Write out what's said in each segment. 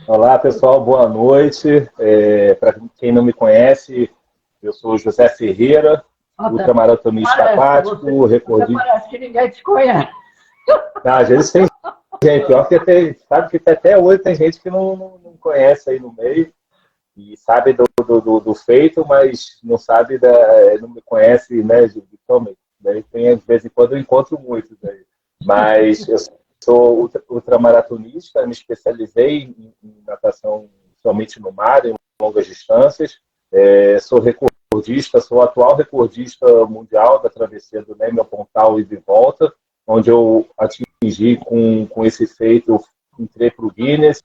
Olá, pessoal, boa noite. Para quem não me conhece, eu sou José Ferreira, Até ultramaratonista aquático, até recordista. parece que ninguém te conhece. Ah, às vezes tem gente, pior que sabe que até hoje tem gente que não conhece aí no meio e sabe do feito, mas não sabe, não me conhece, né, de como. Daí tem, de vez em quando eu encontro muitos aí. Mas eu sou ultramaratonista, me especializei em natação somente no mar, em longas distâncias. Sou recordista, sou o atual recordista mundial da travessia do Neme ao Pontal e de volta, onde eu atingi com esse feito, entrei para o Guinness,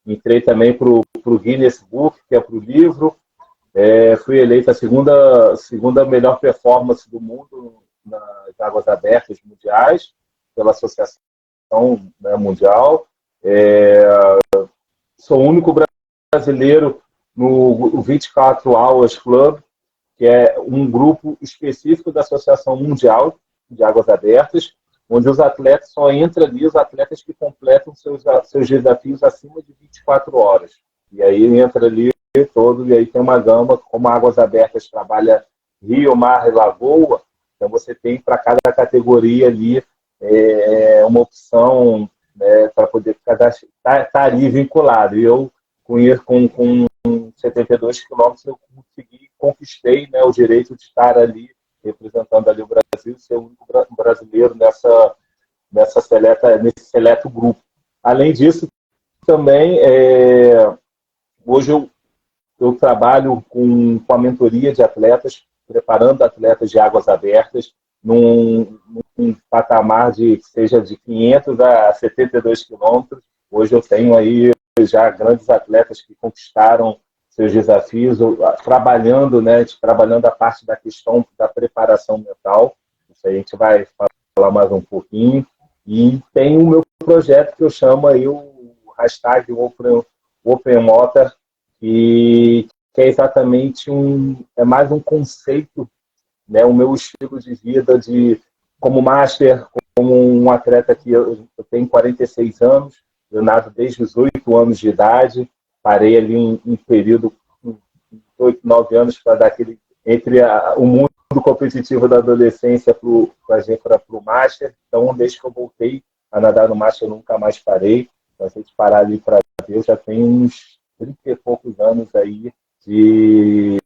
entrei também para o Guinness Book, que é para o livro. Fui eleita a segunda melhor performance do mundo nas águas abertas mundiais, pela Associação, né, Mundial. Sou o único brasileiro no 24 Hours Club, que é um grupo específico da Associação Mundial de Águas Abertas, onde os atletas só entram ali, os atletas que completam seus desafios acima de 24 horas. E aí entra ali todo, e aí tem uma gama, como Águas Abertas trabalha rio, mar e lagoa, então você tem para cada categoria ali uma opção, né, para poder estar ali vinculado. E eu, com 72 quilômetros, eu conquistei, né, o direito de estar ali representando ali o Brasil, ser o único brasileiro nesse seleto grupo. Além disso, também, hoje eu trabalho com a mentoria de atletas, preparando atletas de águas abertas, num patamar que seja de 500 a 72 quilômetros. Hoje eu tenho aí já grandes atletas que conquistaram seus desafios, trabalhando, né, trabalhando a parte da questão da preparação mental. Isso aí a gente vai falar mais um pouquinho. E tem o meu projeto que eu chamo aí o hashtag Open Water, que é exatamente é mais um conceito, né, o meu estilo de vida como master, como um atleta que eu tenho 46 anos, eu nado desde os 8 anos de idade, parei ali um período, 8, 9 anos, para dar aquele, o mundo competitivo da adolescência para o master. Então, desde que eu voltei a nadar no master, eu nunca mais parei. Então, se a gente parar ali para ver, eu já tenho uns 30 e poucos anos aí de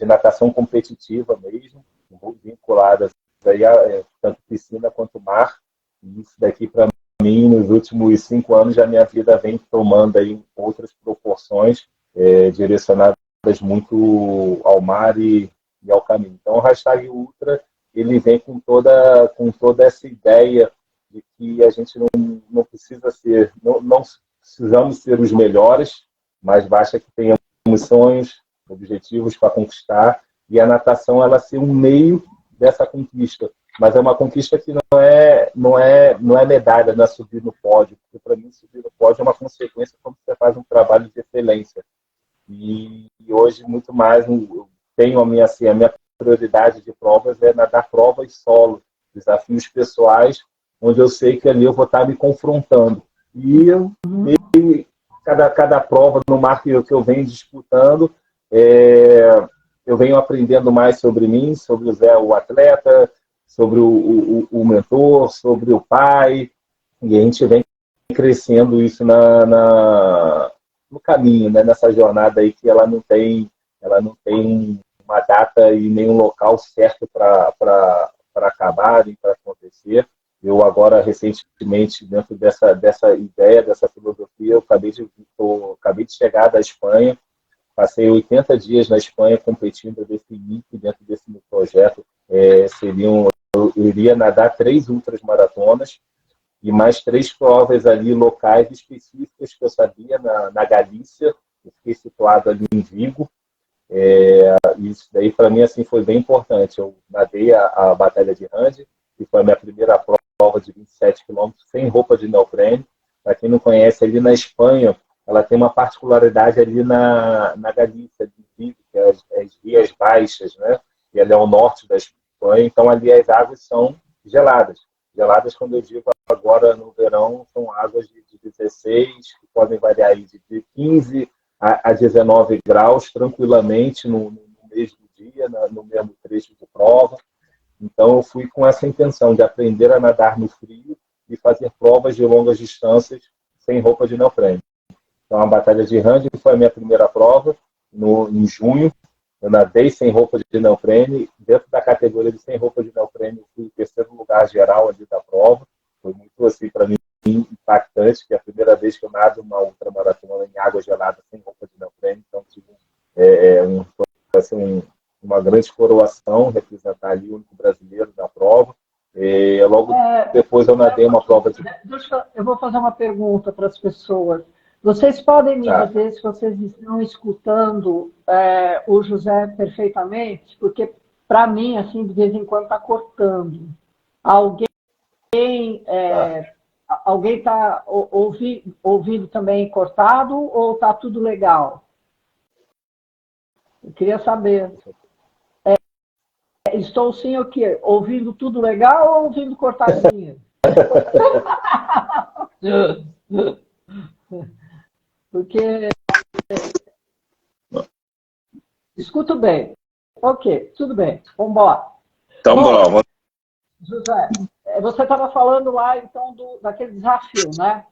natação competitiva mesmo, vinculadas aí tanto piscina quanto mar. E isso daqui, para mim, nos últimos 5 anos, a minha vida vem tomando aí outras proporções, direcionadas muito ao mar e ao caminho. Então, o hashtag Ultra, ele vem com toda essa ideia de que a gente não precisa ser, não precisamos ser os melhores, mas basta que tenhamos sonhos, objetivos para conquistar, e a natação ela ser um meio dessa conquista. Mas é uma conquista que não é medalha, não é subir no pódio, porque para mim subir no pódio é uma consequência quando você faz um trabalho de excelência. E hoje, muito mais, eu tenho a minha prioridade de provas é nadar provas solo, desafios pessoais, onde eu sei que ali eu vou estar me confrontando. E cada prova no mar que eu venho disputando, eu venho aprendendo mais sobre mim, sobre o atleta, sobre o mentor, sobre o pai, e a gente vem crescendo isso no caminho, né? Nessa jornada aí que ela não tem uma data e nenhum local certo para acabar e para acontecer. Eu agora, recentemente, dentro dessa ideia, dessa filosofia, eu acabei de chegar da Espanha, passei 80 dias na Espanha competindo, eu defini que dentro desse meu projeto eu iria nadar 3 ultramaratonas e mais 3 provas ali locais específicas que eu sabia na Galícia, eu fiquei situado ali em Vigo. Isso daí para mim assim foi bem importante. Eu nadei a Batalha de Rande, que foi a minha primeira prova de 27 quilômetros sem roupa de neoprene. Para quem não conhece, ali na Espanha, ela tem uma particularidade ali na Galícia, de Vigo, que é as Rías Baixas, né? E ela é ao norte da Espanha, então ali as águas são geladas. Geladas, quando eu digo agora no verão são águas de 16, que podem variar aí de 15 a 19 graus, tranquilamente no mesmo dia, no mesmo trecho de prova. Então, eu fui com essa intenção de aprender a nadar no frio e fazer provas de longas distâncias sem roupa de neoprene. Então, a Batalha de Rande foi a minha primeira prova, em junho. Eu nadei sem roupa de neoprene. Dentro da categoria de sem roupa de neoprene, eu fui em terceiro lugar geral ali da prova. Foi muito, assim, para mim, impactante, que é a primeira vez que eu nado uma ultramaratona em água gelada sem roupa de neoprene. Então, tive uma grande coroação, representar ali o único brasileiro da prova. Logo depois eu nadei uma prova de... Eu vou fazer uma pergunta para as pessoas. Vocês podem me dizer se vocês estão escutando o José perfeitamente? Porque, para mim, assim, de vez em quando está cortando. Alguém está ouvindo também cortado ou está tudo legal? Eu queria saber. Estou sim o quê? Ouvindo tudo legal ou ouvindo cortadinho? Porque... Escuto bem. Ok, tudo bem. Vamos embora. Então, bom. José, você estava falando lá, então, daquele desafio, né?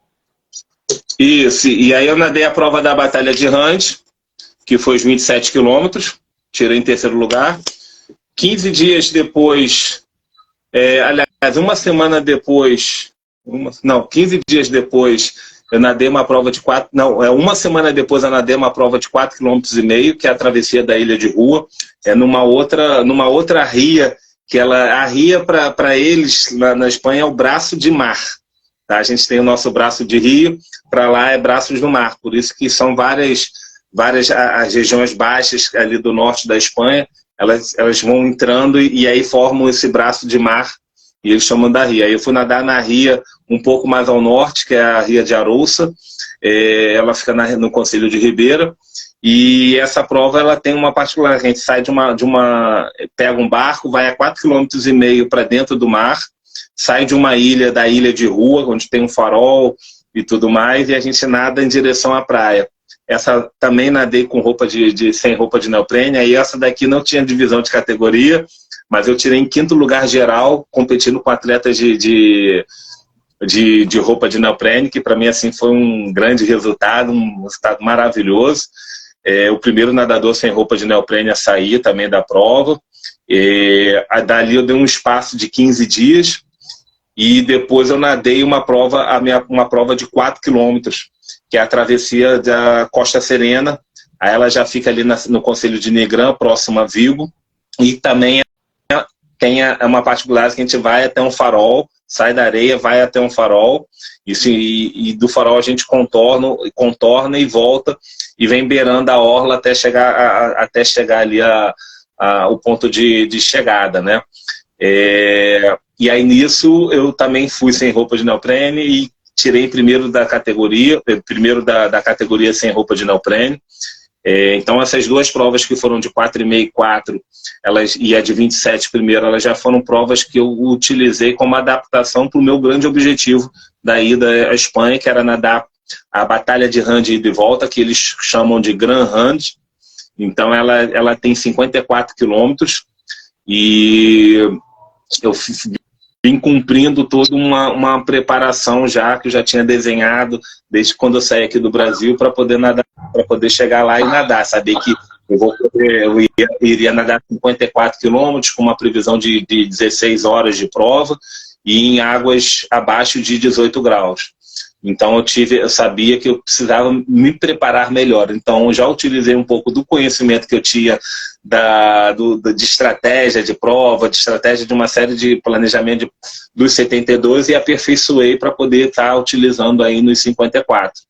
Isso, e aí eu nadei a prova da Batalha de Rande, que foi os 27 quilômetros, tirei em terceiro lugar. 15 dias depois, aliás, uma semana depois, 15 dias depois, eu nadei uma prova de 4, uma semana depois eu nadei uma prova de 4,5 km, que é a travessia da Ilha de Rua, numa outra ria, que a ria para eles, na Espanha, é o braço de mar. Tá? A gente tem o nosso braço de rio, para lá é braços do mar, por isso que são várias as regiões baixas ali do norte da Espanha, elas vão entrando e aí formam esse braço de mar, e eles chamam da ria. Aí eu fui nadar na ria um pouco mais ao norte, que é a Ria de Arousa, ela fica no Concelho de Ribeira, e essa prova ela tem uma particularidade, a gente sai pega um barco, vai a 4,5 km para dentro do mar, sai de uma ilha, da Ilha de Rua, onde tem um farol e tudo mais, e a gente nada em direção à praia. Essa também nadei com sem roupa de neoprene, aí essa daqui não tinha divisão de categoria, mas eu tirei em 5º lugar geral, competindo com atletas de roupa de neoprene, que para mim assim foi um grande resultado, um resultado maravilhoso. O primeiro nadador sem roupa de neoprene a sair também da prova. Dali eu dei um espaço de 15 dias, e depois eu nadei uma prova de 4 quilômetros, que é a travessia da Costa Serena. Aí ela já fica ali no Concelho de Negrã, próximo a Vigo, e também tem uma particularidade que a gente vai até um farol, sai da areia, vai até um farol, e do farol a gente contorna e volta, e vem beirando a orla até chegar ali o ponto de chegada, né? E aí nisso eu também fui sem roupa de neoprene e tirei primeiro da categoria sem roupa de neoprene. Então essas duas provas que foram de 4,5 e 4, e a de 27 primeiro, elas já foram provas que eu utilizei como adaptação para o meu grande objetivo da ida à Espanha, que era nadar a Batalha de Rande ida e volta, que eles chamam de Gran Rande. Então ela tem 54 quilômetros, e eu vim cumprindo toda uma preparação já, que eu já tinha desenhado desde quando eu saí aqui do Brasil, para poder nadar, para poder chegar lá e nadar, saber que eu iria nadar 54 quilômetros com uma previsão de 16 horas de prova e em águas abaixo de 18 graus. Então eu sabia que eu precisava me preparar melhor. Então eu já utilizei um pouco do conhecimento que eu tinha de estratégia de prova, de estratégia de uma série de planejamento dos 72, e aperfeiçoei para poder estar utilizando aí nos 54.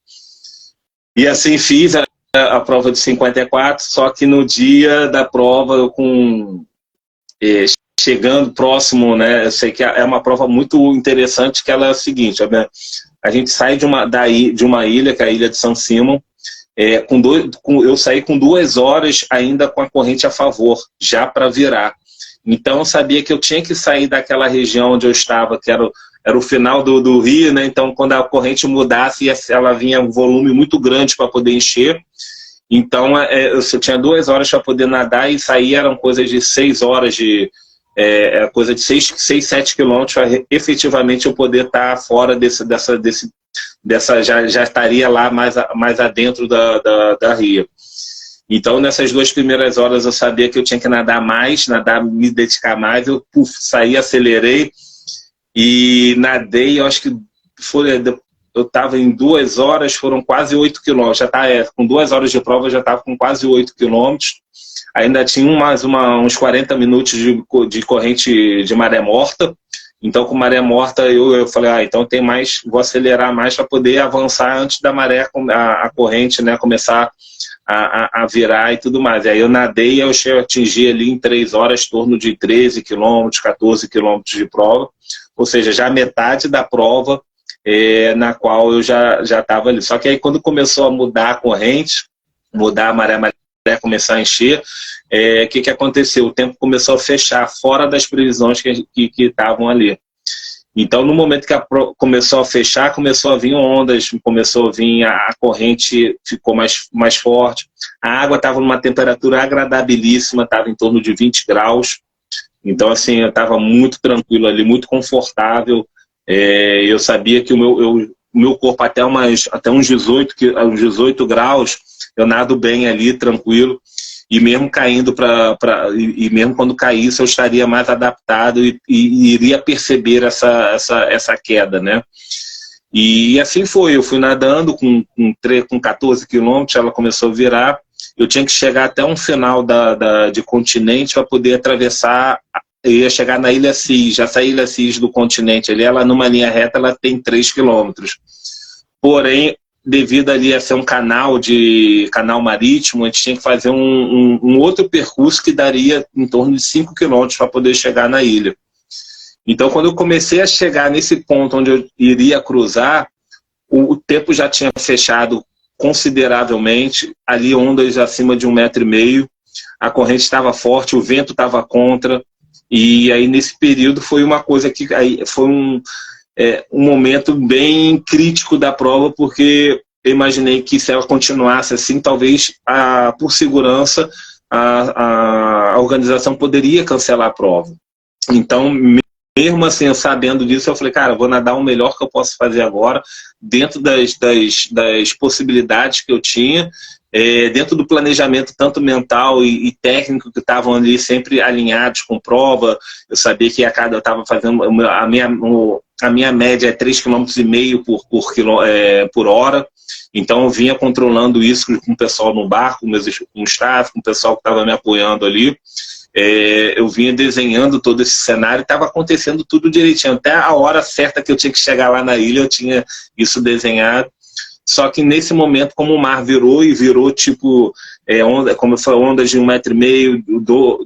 E assim fiz a prova de 54, só que no dia da prova, chegando próximo, né, eu sei que é uma prova muito interessante, que ela é a seguinte: a gente sai de uma ilha, que é a Ilha de San Simón, eu saí com 2 horas ainda com a corrente a favor, já para virar. Então eu sabia que eu tinha que sair daquela região onde eu estava, que era era o final do rio, né? Então, quando a corrente mudasse, ela vinha um volume muito grande para poder encher. Então, eu tinha 2 horas para poder nadar e sair eram coisas de 6 horas, coisa de 6, 7 quilômetros para efetivamente eu poder estar fora já estaria lá mais adentro da ria. Então, nessas 2 primeiras horas eu sabia que eu tinha que nadar mais, me dedicar mais, eu saí, acelerei e nadei, eu acho que eu estava em 2 horas, foram quase 8 quilômetros, com 2 horas de prova eu já estava com quase 8 quilômetros, ainda tinha uns 40 minutos de corrente de maré morta. Então, com maré morta, eu falei, então tem mais, vou acelerar mais para poder avançar antes da maré, a corrente, né, começar a virar e tudo mais. E aí eu nadei e eu atingi ali em 3 horas, em torno de 13 quilômetros, 14 quilômetros de prova, ou seja, já metade da prova na qual eu já estava ali. Só que aí quando começou a mudar a corrente, mudar a maré começar a encher, o que aconteceu? O tempo começou a fechar fora das previsões que estavam ali. Então, no momento que começou a fechar, começou a vir ondas, começou a vir, a corrente ficou mais forte. A água estava numa temperatura agradabilíssima, estava em torno de 20 graus. Então, assim, eu estava muito tranquilo ali, muito confortável. Eu sabia que o meu corpo até uns 18 graus, eu nado bem ali, tranquilo. E mesmo caindo e mesmo quando caísse, eu estaria mais adaptado e iria perceber essa queda, né? E assim foi, eu fui nadando com 14 quilômetros, ela começou a virar, eu tinha que chegar até um final de continente para poder atravessar, eu ia chegar na Ilha Cis, essa Ilha Cis do continente ali, ela numa linha reta, ela tem 3 quilômetros. Porém, devido ali a ser um canal marítimo, a gente tinha que fazer um outro percurso que daria em torno de 5 quilômetros para poder chegar na ilha. Então, quando eu comecei a chegar nesse ponto onde eu iria cruzar, o tempo já tinha fechado consideravelmente, ali ondas acima de 1,5 metro, a corrente estava forte, o vento estava contra, e aí nesse período foi uma coisa que foi um momento bem crítico da prova, porque eu imaginei que se ela continuasse assim, talvez por segurança a organização poderia cancelar a prova. Então, mesmo assim, eu sabendo disso, eu falei, cara, vou nadar o melhor que eu posso fazer agora, dentro das possibilidades que eu tinha, dentro do planejamento tanto mental e técnico que estavam ali sempre alinhados com prova. Eu sabia que eu estava fazendo a minha média é 3,5 km por hora, então eu vinha controlando isso com o pessoal no barco, com o staff, com o pessoal que estava me apoiando ali. Eu vinha desenhando todo esse cenário, estava acontecendo tudo direitinho, até a hora certa que eu tinha que chegar lá na ilha, eu tinha isso desenhado. Só que nesse momento, como o mar virou tipo, como eu falei, ondas de 1,5 metro,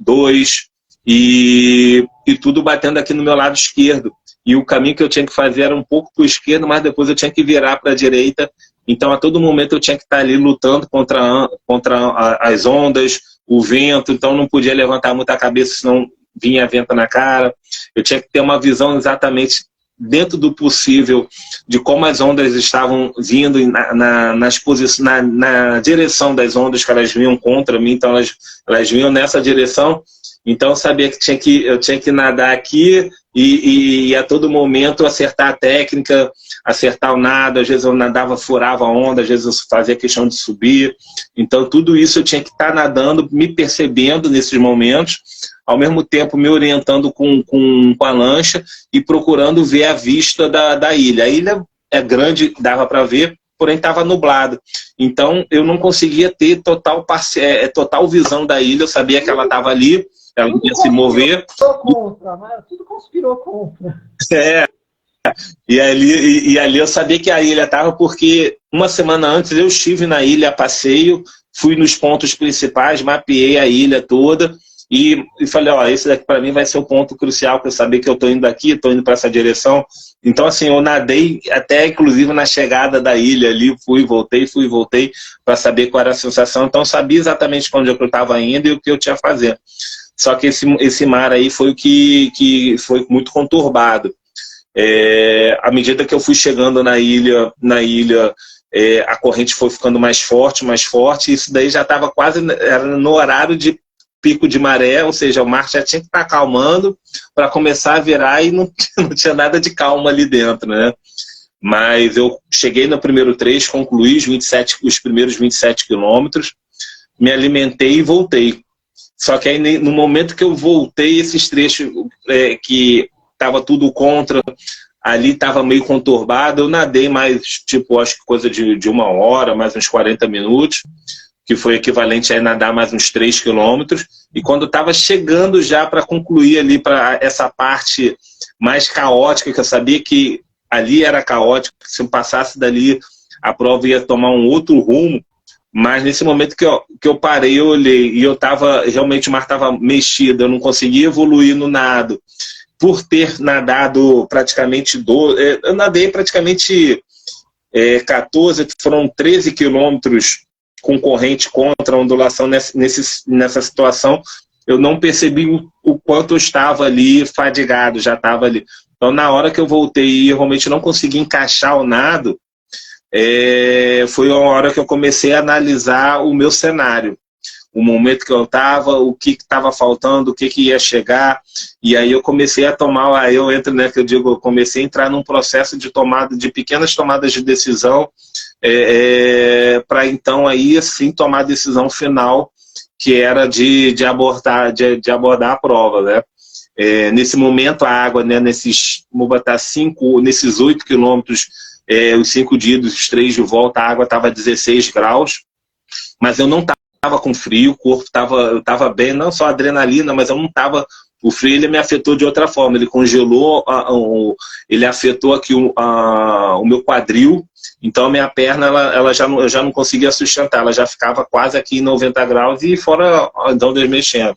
2, e tudo batendo aqui no meu lado esquerdo. E o caminho que eu tinha que fazer era um pouco para o esquerdo, mas depois eu tinha que virar para a direita. Então, a todo momento eu tinha que estar ali lutando contra as ondas, o vento, então não podia levantar muito a cabeça, senão vinha vento na cara. Eu tinha que ter uma visão exatamente dentro do possível de como as ondas estavam vindo na direção das ondas, que elas vinham contra mim, então elas vinham nessa direção. Então eu sabia que eu tinha que nadar aqui e a todo momento acertar a técnica, acertar o nado. Às vezes eu nadava, furava a onda, às vezes eu fazia questão de subir. Então tudo isso eu tinha que estar nadando, me percebendo nesses momentos, ao mesmo tempo me orientando com a lancha e procurando ver a vista da ilha. A ilha é grande, dava para ver, porém estava nublado. Então eu não conseguia ter total visão da ilha. Eu sabia que ela estava ali, ela ia se mover. Tudo conspirou contra. E ali eu sabia que a ilha estava, porque uma semana antes eu estive na ilha a passeio, fui nos pontos principais, mapeei a ilha toda e falei, esse daqui para mim vai ser o ponto crucial, para eu saber que eu estou indo aqui, estou indo para essa direção. Então, assim, eu nadei até, inclusive, na chegada da ilha ali, fui e voltei, para saber qual era a sensação. Então, eu sabia exatamente para onde eu estava indo e o que eu tinha a fazer. Só que esse mar aí foi o que foi muito conturbado. À medida que eu fui chegando na ilha, a corrente foi ficando mais forte, e isso daí já estava quase era no horário de pico de maré, ou seja, o mar já tinha que estar acalmando para começar a virar e não tinha nada de calma ali dentro, né? Mas eu cheguei no primeiro trecho, concluí os primeiros 27 quilômetros, me alimentei e voltei. Só que aí, no momento que eu voltei, esses trechos que estava tudo contra, ali estava meio conturbado, eu nadei mais, tipo, acho que coisa de 1 hora, mais uns 40 minutos, que foi equivalente a nadar mais uns 3 quilômetros, e quando estava chegando já para concluir ali, para essa parte mais caótica, que eu sabia que ali era caótico, se eu passasse dali, a prova ia tomar um outro rumo, mas nesse momento que eu parei, eu olhei, e realmente o mar estava mexido, eu não conseguia evoluir no nado, por ter nadado praticamente eu nadei praticamente 14, foram 13 quilômetros com corrente contra a ondulação nessa situação, eu não percebi o quanto eu estava ali fadigado, já estava ali. Então, na hora que eu voltei e realmente não consegui encaixar o nado, foi a hora que eu comecei a analisar o meu cenário. O momento que eu estava, o que estava faltando, o que ia chegar, e aí eu comecei a tomar, eu comecei a entrar num processo de pequenas tomadas de decisão, para então aí sim tomar a decisão final, que era de abordar a prova, né? Nesse momento a água, né, nesses 8 quilômetros, os 5 dias, os 3 de volta, a água estava 16 graus, mas eu não estava com frio, o corpo estava bem, não só a adrenalina, mas eu não estava. O frio ele me afetou de outra forma, ele congelou, ele afetou aqui o meu quadril, então a minha perna eu já não conseguia sustentar, ela já ficava quase aqui em 90 graus e fora então mexendo.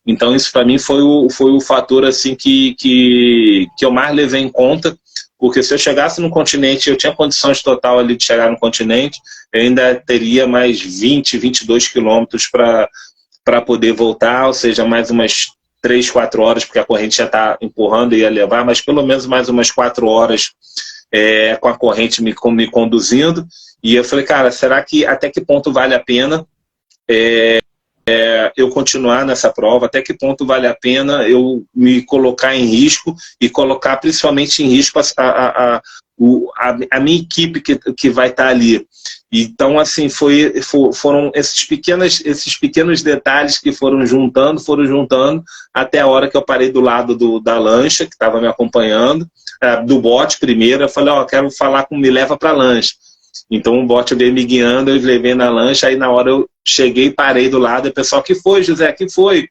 Então isso para mim foi o fator assim que eu mais levei em conta, porque se eu chegasse no continente, eu tinha condições total ali de chegar no continente, eu ainda teria mais 20, 22 quilômetros para poder voltar, ou seja, mais umas 3, 4 horas, porque a corrente já está empurrando e ia levar, mas pelo menos mais umas 4 horas com a corrente me conduzindo. E eu falei, cara, será que até que ponto vale a pena eu continuar nessa prova? Até que ponto vale a pena eu me colocar em risco e colocar principalmente em risco a minha equipe que vai estar ali? Então, assim, foram esses pequenos detalhes que foram juntando até a hora que eu parei do lado da lancha, que estava me acompanhando, do bote primeiro. Eu falei, quero falar me leva para a lancha. Então o bote veio me guiando, eu levei na lancha, aí na hora eu cheguei, parei do lado, e o pessoal, que foi, José, que foi?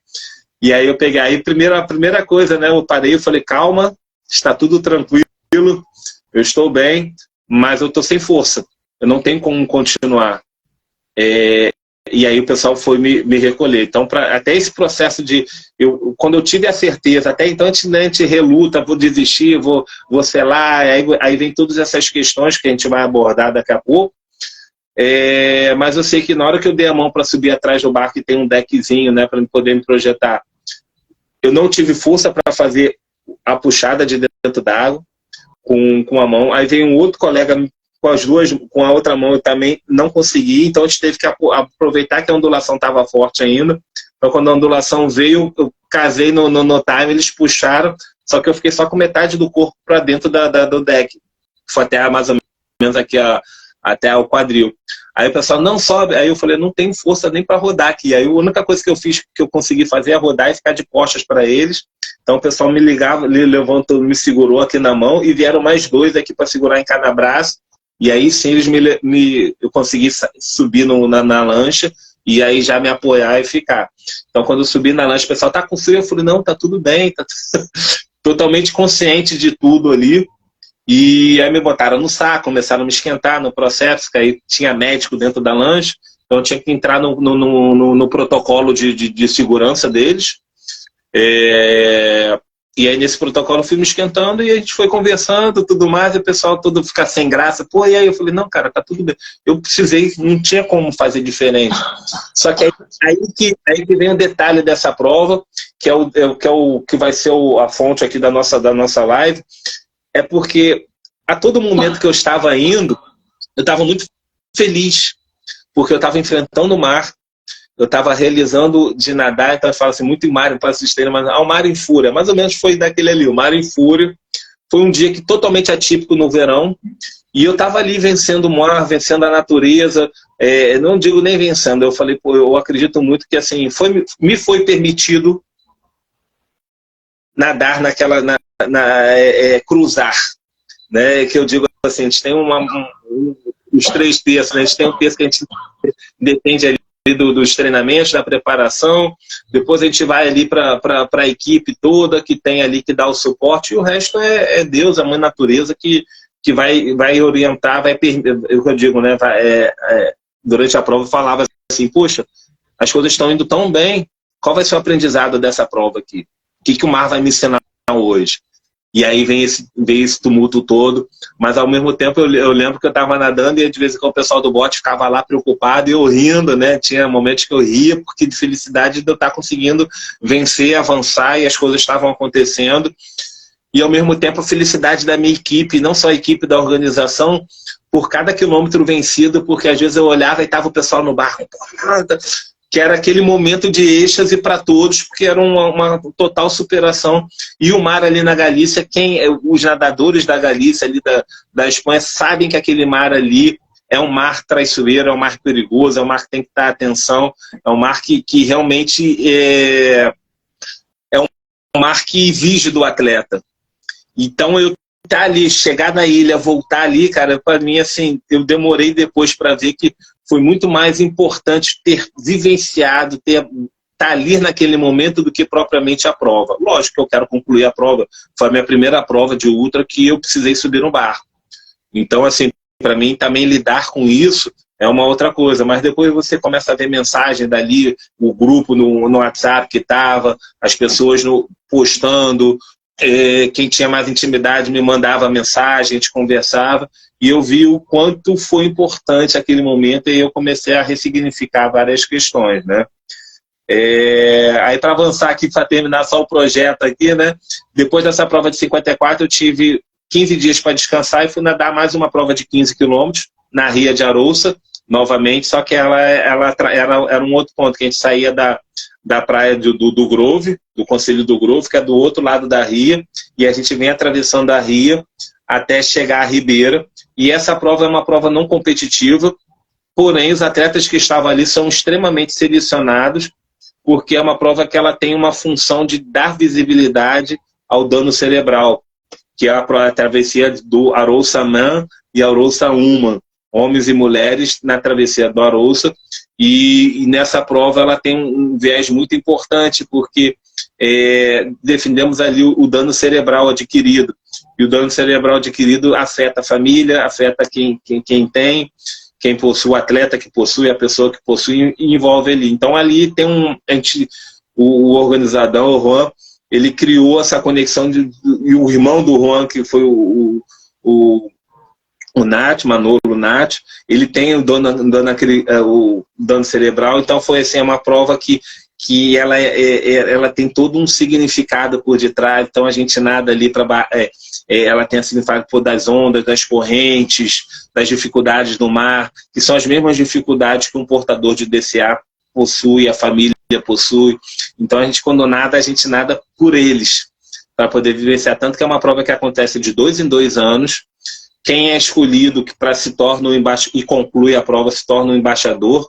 E aí eu peguei, aí a primeira coisa, né, eu parei, eu falei, calma, está tudo tranquilo, eu estou bem, mas eu estou sem força, eu não tenho como continuar. E aí o pessoal foi me recolher. Então, até esse processo quando eu tive a certeza, até então a gente reluta, vou desistir, vou selar, aí vem todas essas questões que a gente vai abordar daqui a pouco. Mas eu sei que na hora que eu dei a mão para subir atrás do barco, e tem um deckzinho, né, para poder me projetar, eu não tive força para fazer a puxada de dentro d'água com a mão. Aí veio um outro colega com a outra mão, eu também não consegui, então a gente teve que aproveitar que a ondulação estava forte ainda. Então quando a ondulação veio, eu casei no time, eles puxaram, só que eu fiquei só com metade do corpo para dentro do deck. Foi até mais ou menos aqui até o quadril. Aí o pessoal, não sobe. Aí eu falei, não tenho força nem para rodar aqui. Aí a única coisa que eu fiz, que eu consegui fazer, é rodar e ficar de costas para eles. Então o pessoal me ligava, levantou, me segurou aqui na mão, e vieram mais 2 aqui para segurar em cada braço. E aí sim eu consegui subir na lancha, e aí já me apoiar e ficar. Então quando eu subi na lancha, o pessoal, tá com frio? Eu falei, não, tá tudo bem, tá totalmente consciente de tudo ali. E aí me botaram no saco, começaram a me esquentar no processo, que aí tinha médico dentro da lancha, então eu tinha que entrar no protocolo de segurança deles. E aí nesse protocolo eu fui me esquentando, e a gente foi conversando, tudo mais, e o pessoal todo ficar sem graça. Pô, e aí eu falei, não, cara, tá tudo bem. Eu precisei, não tinha como fazer diferente. Só que aí que vem o detalhe dessa prova, que vai ser a fonte aqui da nossa live, é porque a todo momento que eu estava indo, eu estava muito feliz, porque eu estava enfrentando o mar, eu estava realizando de nadar, então eu falo assim, muito em mar, para assistir, mas o Mar em Fúria, mais ou menos foi daquele ali, o Mar em Fúria. Foi um dia que totalmente atípico no verão, e eu estava ali vencendo o mar, vencendo a natureza, não digo nem vencendo, eu falei, pô, eu acredito muito que assim, me foi permitido nadar naquela, cruzar, né? Que eu digo assim, a gente tem os 3 terços, né? A gente tem um terço que a gente depende ali dos treinamentos, da preparação, depois a gente vai ali para a equipe toda que tem ali que dá o suporte, e o resto é Deus, a mãe natureza que vai orientar, eu digo, né? Durante a prova eu falava assim, poxa, as coisas estão indo tão bem, qual vai ser o aprendizado dessa prova aqui? O que o mar vai me ensinar hoje? E aí vem esse tumulto todo, mas ao mesmo tempo eu lembro que eu estava nadando e de vez em quando o pessoal do bote ficava lá preocupado e eu rindo, né? Tinha momentos que eu ria porque de felicidade de eu estar conseguindo vencer, avançar e as coisas estavam acontecendo. E ao mesmo tempo a felicidade da minha equipe, não só a equipe da organização, por cada quilômetro vencido, porque às vezes eu olhava e estava o pessoal no barco, que era aquele momento de êxtase para todos, porque era uma total superação. E o mar ali na Galícia, os nadadores da Galícia, ali da Espanha, sabem que aquele mar ali é um mar traiçoeiro, é um mar perigoso, é um mar que tem que dar atenção, é um mar que realmente é um mar que exige do atleta. Então, eu estar ali, chegar na ilha, voltar ali, cara, para mim, assim, eu demorei depois para ver que foi muito mais importante ter vivenciado, estar ali naquele momento do que propriamente a prova. Lógico que eu quero concluir a prova. Foi a minha primeira prova de ultra que eu precisei subir no barco. Então, assim, para mim também lidar com isso é uma outra coisa. Mas depois você começa a ver mensagem dali, o grupo no WhatsApp que estava, as pessoas postando, quem tinha mais intimidade me mandava mensagem, a gente conversava. E eu vi o quanto foi importante aquele momento e eu comecei a ressignificar várias questões, né? Aí para avançar aqui, para terminar só o projeto aqui, né? Depois dessa prova de 54, eu tive 15 dias para descansar e fui nadar mais uma prova de 15 quilômetros na Ria de Arousa, novamente, só que ela era um outro ponto, que a gente saía da praia do Grove, do Conselho do Grove, que é do outro lado da Ria, e a gente vem atravessando a Ria até chegar à Ribeira. E essa prova é uma prova não competitiva, porém os atletas que estavam ali são extremamente selecionados, porque é uma prova que ela tem uma função de dar visibilidade ao dano cerebral, que é a travessia do Arousa-Man e Arousa-Uma, homens e mulheres na travessia do Arousa, e nessa prova ela tem um viés muito importante, porque defendemos ali o dano cerebral adquirido. E o dano cerebral adquirido afeta a família, afeta quem tem, quem possui, o atleta que possui, a pessoa que possui, e envolve ali. Então ali tem o organizador, o Juan, ele criou essa conexão, e o irmão do Juan, que foi o Nath, Manolo Nath, ele tem o dano cerebral, então foi assim, uma prova que ela tem todo um significado por detrás. Então a gente nada ali ela tem a significado das ondas, das correntes, das dificuldades do mar, que são as mesmas dificuldades que um portador de DCA possui, a família possui. Então a gente, quando nada, a gente nada por eles, para poder vivenciar. Tanto que é uma prova que acontece de 2 em 2 anos. Quem é escolhido para se torna e conclui a prova se torna o embaixador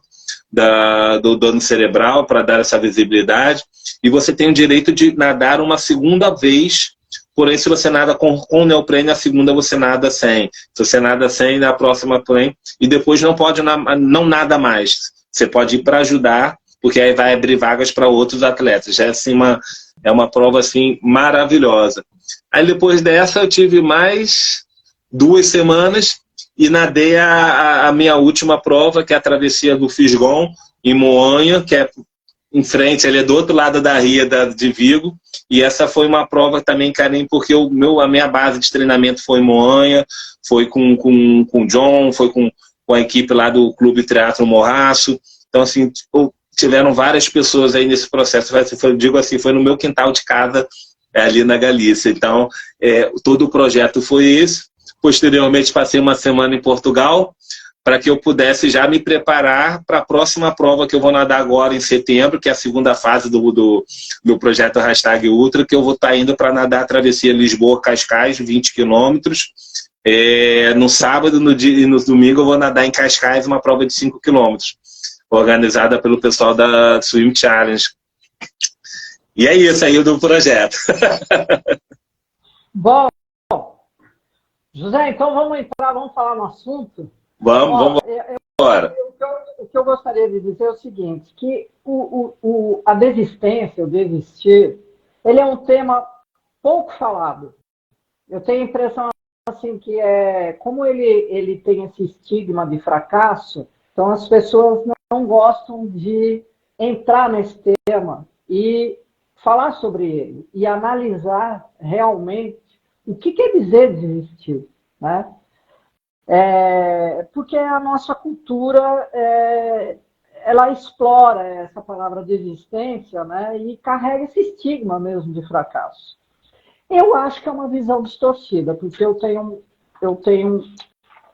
do dano cerebral, para dar essa visibilidade, e você tem o direito de nadar uma segunda vez, porém se você nada com neoprene, a segunda você nada sem. Se você nada sem, na próxima tem, e depois não nada mais. Você pode ir para ajudar, porque aí vai abrir vagas para outros atletas. Já é assim, uma prova assim, maravilhosa. Aí depois dessa eu tive mais 2 semanas e nadei a minha última prova, que é a travessia do Fisgon, em Moanha, que é em frente, ele é do outro lado da Ria de Vigo, e essa foi uma prova também, Karim, porque a minha base de treinamento foi em Moanha, foi com o John, foi com a equipe lá do Clube Triatlo Morraço. Então, assim, tiveram várias pessoas aí nesse processo, digo assim, foi no meu quintal de casa ali na Galícia. Então, todo o projeto foi esse. Posteriormente, passei uma semana em Portugal, para que eu pudesse já me preparar para a próxima prova que eu vou nadar agora em setembro, que é a segunda fase do projeto Hashtag Ultra, que eu vou estar indo para nadar a travessia Lisboa-Cascais, 20 quilômetros. No sábado e no domingo eu vou nadar em Cascais uma prova de 5 quilômetros, organizada pelo pessoal da Swim Challenge. E é isso aí do projeto. Bom, José, então vamos falar no assunto? Vamos embora. O que eu gostaria de dizer é o seguinte, que a desistência, o desistir, ele é um tema pouco falado. Eu tenho a impressão assim, que como ele tem esse estigma de fracasso, então as pessoas não gostam de entrar nesse tema e falar sobre ele, e analisar realmente o que quer dizer desistir, né? Porque a nossa cultura, ela explora essa palavra desistência, né, e carrega esse estigma mesmo de fracasso. Eu acho que é uma visão distorcida, porque eu tenho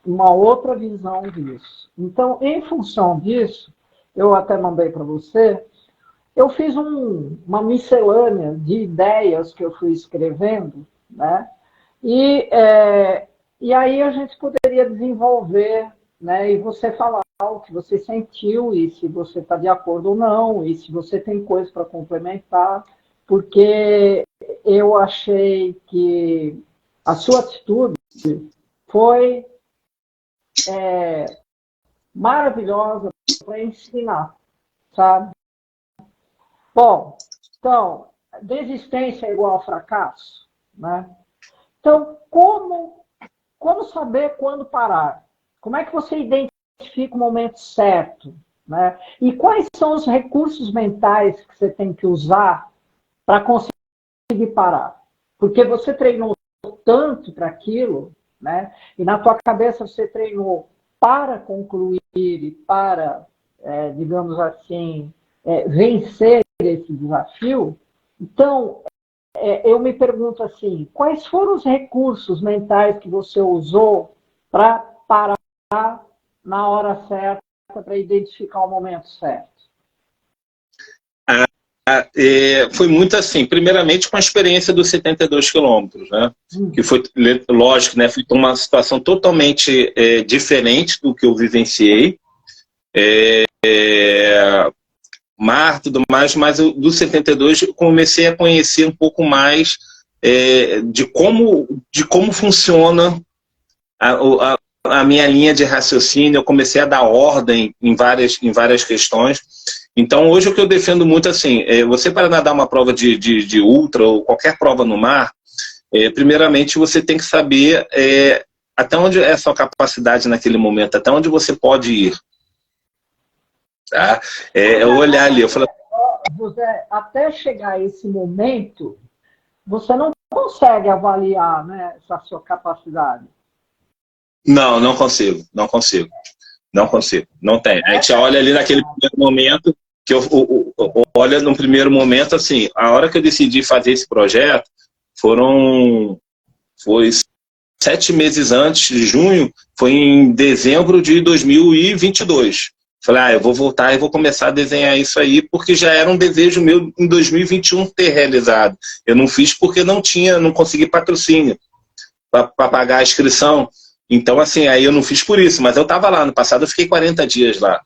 uma outra visão disso. Então, em função disso, eu até mandei para você, eu fiz uma miscelânea de ideias que eu fui escrevendo, né, e aí a gente poderia desenvolver, né, e você falar o que você sentiu, e se você está de acordo ou não, e se você tem coisa para complementar, porque eu achei que a sua atitude foi maravilhosa para ensinar, sabe? Bom, então, desistência é igual a fracasso, né? Então, como saber quando parar? Como é que você identifica o momento certo, né? E quais são os recursos mentais que você tem que usar para conseguir parar? Porque você treinou tanto para aquilo, né? E na tua cabeça você treinou para concluir e para, digamos assim, vencer esse desafio. Então, eu me pergunto assim, quais foram os recursos mentais que você usou para parar na hora certa, para identificar o momento certo? Foi muito assim, primeiramente com a experiência dos 72 quilômetros, né? Que foi, lógico, né? Foi uma situação totalmente diferente do que eu vivenciei. Mar, tudo mais, mas do 72 eu comecei a conhecer um pouco mais de como funciona a minha linha de raciocínio. Eu comecei a dar ordem em várias questões. Então, hoje o que eu defendo muito assim, você para nadar uma prova de ultra ou qualquer prova no mar, primeiramente você tem que saber até onde é a sua capacidade naquele momento, até onde você pode ir. Tá? Eu olhar ali, eu falo... José, até chegar a esse momento, você não consegue avaliar, né, essa sua capacidade? Não consigo. Não tem. A gente olha ali naquele primeiro momento, que olha no primeiro momento, assim, a hora que eu decidi fazer esse projeto, foi 7 meses antes de junho, foi em dezembro de 2022. Falei, eu vou voltar e vou começar a desenhar isso aí, porque já era um desejo meu em 2021 ter realizado. Eu não fiz porque não consegui patrocínio para pagar a inscrição. Então, assim, aí eu não fiz por isso, mas eu estava lá. No passado eu fiquei 40 dias lá.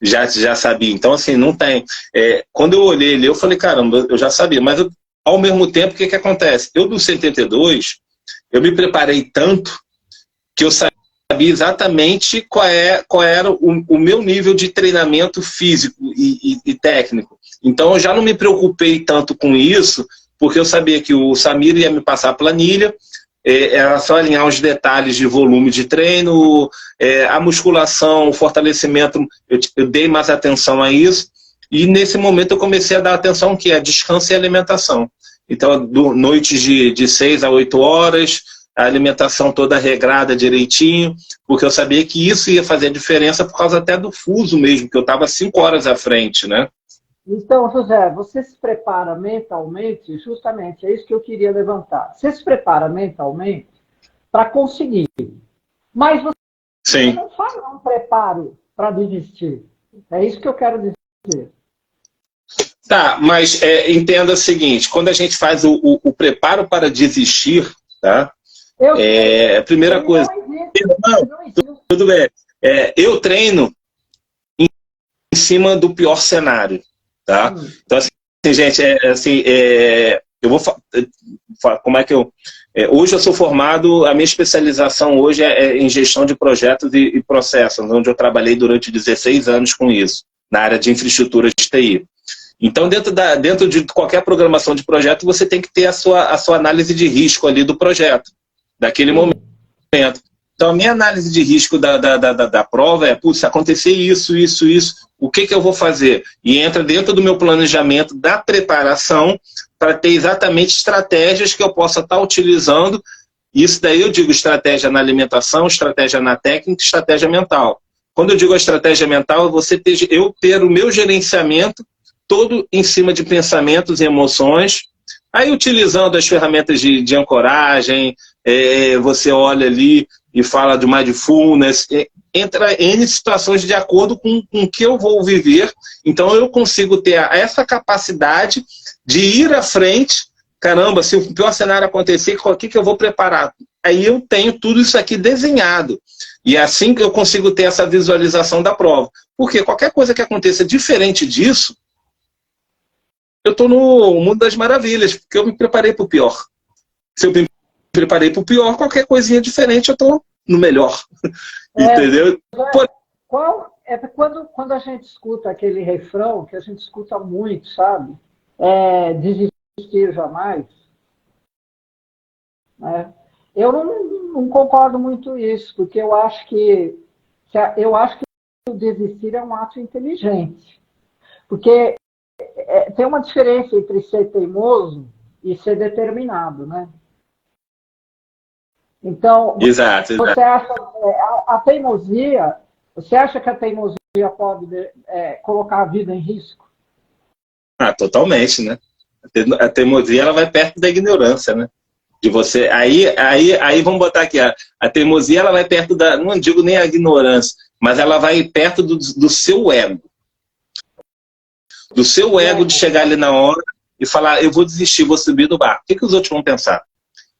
Já sabia. Então, assim, não tem. Quando eu olhei ali, eu falei, caramba, eu já sabia. Mas, ao mesmo tempo, o que acontece? Eu, do 72, eu me preparei tanto que eu sabia exatamente qual era o meu nível de treinamento físico e técnico. Então, eu já não me preocupei tanto com isso, porque eu sabia que o Samir ia me passar a planilha, era só alinhar os detalhes de volume de treino, a musculação, o fortalecimento, eu dei mais atenção a isso, e nesse momento eu comecei a dar atenção que é descanso e alimentação. Então, noites de 6 a 8 horas, a alimentação toda regrada direitinho, porque eu sabia que isso ia fazer a diferença por causa até do fuso mesmo, que eu estava 5 horas à frente, né? Então, José, você se prepara mentalmente, justamente, é isso que eu queria levantar. Você se prepara mentalmente para conseguir, mas você Sim. não faz um preparo para desistir. É isso que eu quero dizer. Tá, mas entenda o seguinte, quando a gente faz o preparo para desistir, tá? Eu sei, A primeira ele coisa, não existe. não, Ele não existe. tudo bem. Eu treino em cima do pior cenário, tá? Então, assim, gente, eu vou como é que eu... hoje eu sou formado, a minha especialização hoje é em gestão de projetos e processos, onde eu trabalhei durante 16 anos com isso, na área de infraestrutura de TI. Então, dentro de qualquer programação de projeto, você tem que ter a sua análise de risco ali do projeto, daquele momento. Então, a minha análise de risco da prova é, se acontecer isso, o que eu vou fazer? E entra dentro do meu planejamento da preparação para ter exatamente estratégias que eu possa estar utilizando. Isso daí eu digo estratégia na alimentação, estratégia na técnica, estratégia mental. Quando eu digo a estratégia mental, eu ter o meu gerenciamento todo em cima de pensamentos e emoções, aí utilizando as ferramentas de ancoragem, você olha ali e fala de mindfulness, entra em situações de acordo com o que eu vou viver, então eu consigo ter essa capacidade de ir à frente, caramba, se o pior cenário acontecer, o que eu vou preparar? Aí eu tenho tudo isso aqui desenhado, e é assim que eu consigo ter essa visualização da prova, porque qualquer coisa que aconteça diferente disso, eu estou no mundo das maravilhas, porque eu me preparei para o pior. Se eu me preparei para o pior, qualquer coisinha diferente eu estou no melhor. Entendeu? Quando a gente escuta aquele refrão, que a gente escuta muito, sabe? Desistir jamais. Né? Eu não concordo muito isso, porque eu acho que o desistir é um ato inteligente. Porque tem uma diferença entre ser teimoso e ser determinado, né? Então, exato. Você acha a teimosia? Você acha que a teimosia pode colocar a vida em risco? Totalmente, né? A teimosia ela vai perto da ignorância, né? De você. Aí vamos botar aqui, a teimosia ela vai perto da, não digo nem a ignorância, mas ela vai perto do seu ego. Do seu ego de chegar ali na hora e falar, eu vou desistir, vou subir do barco. O que os outros vão pensar? O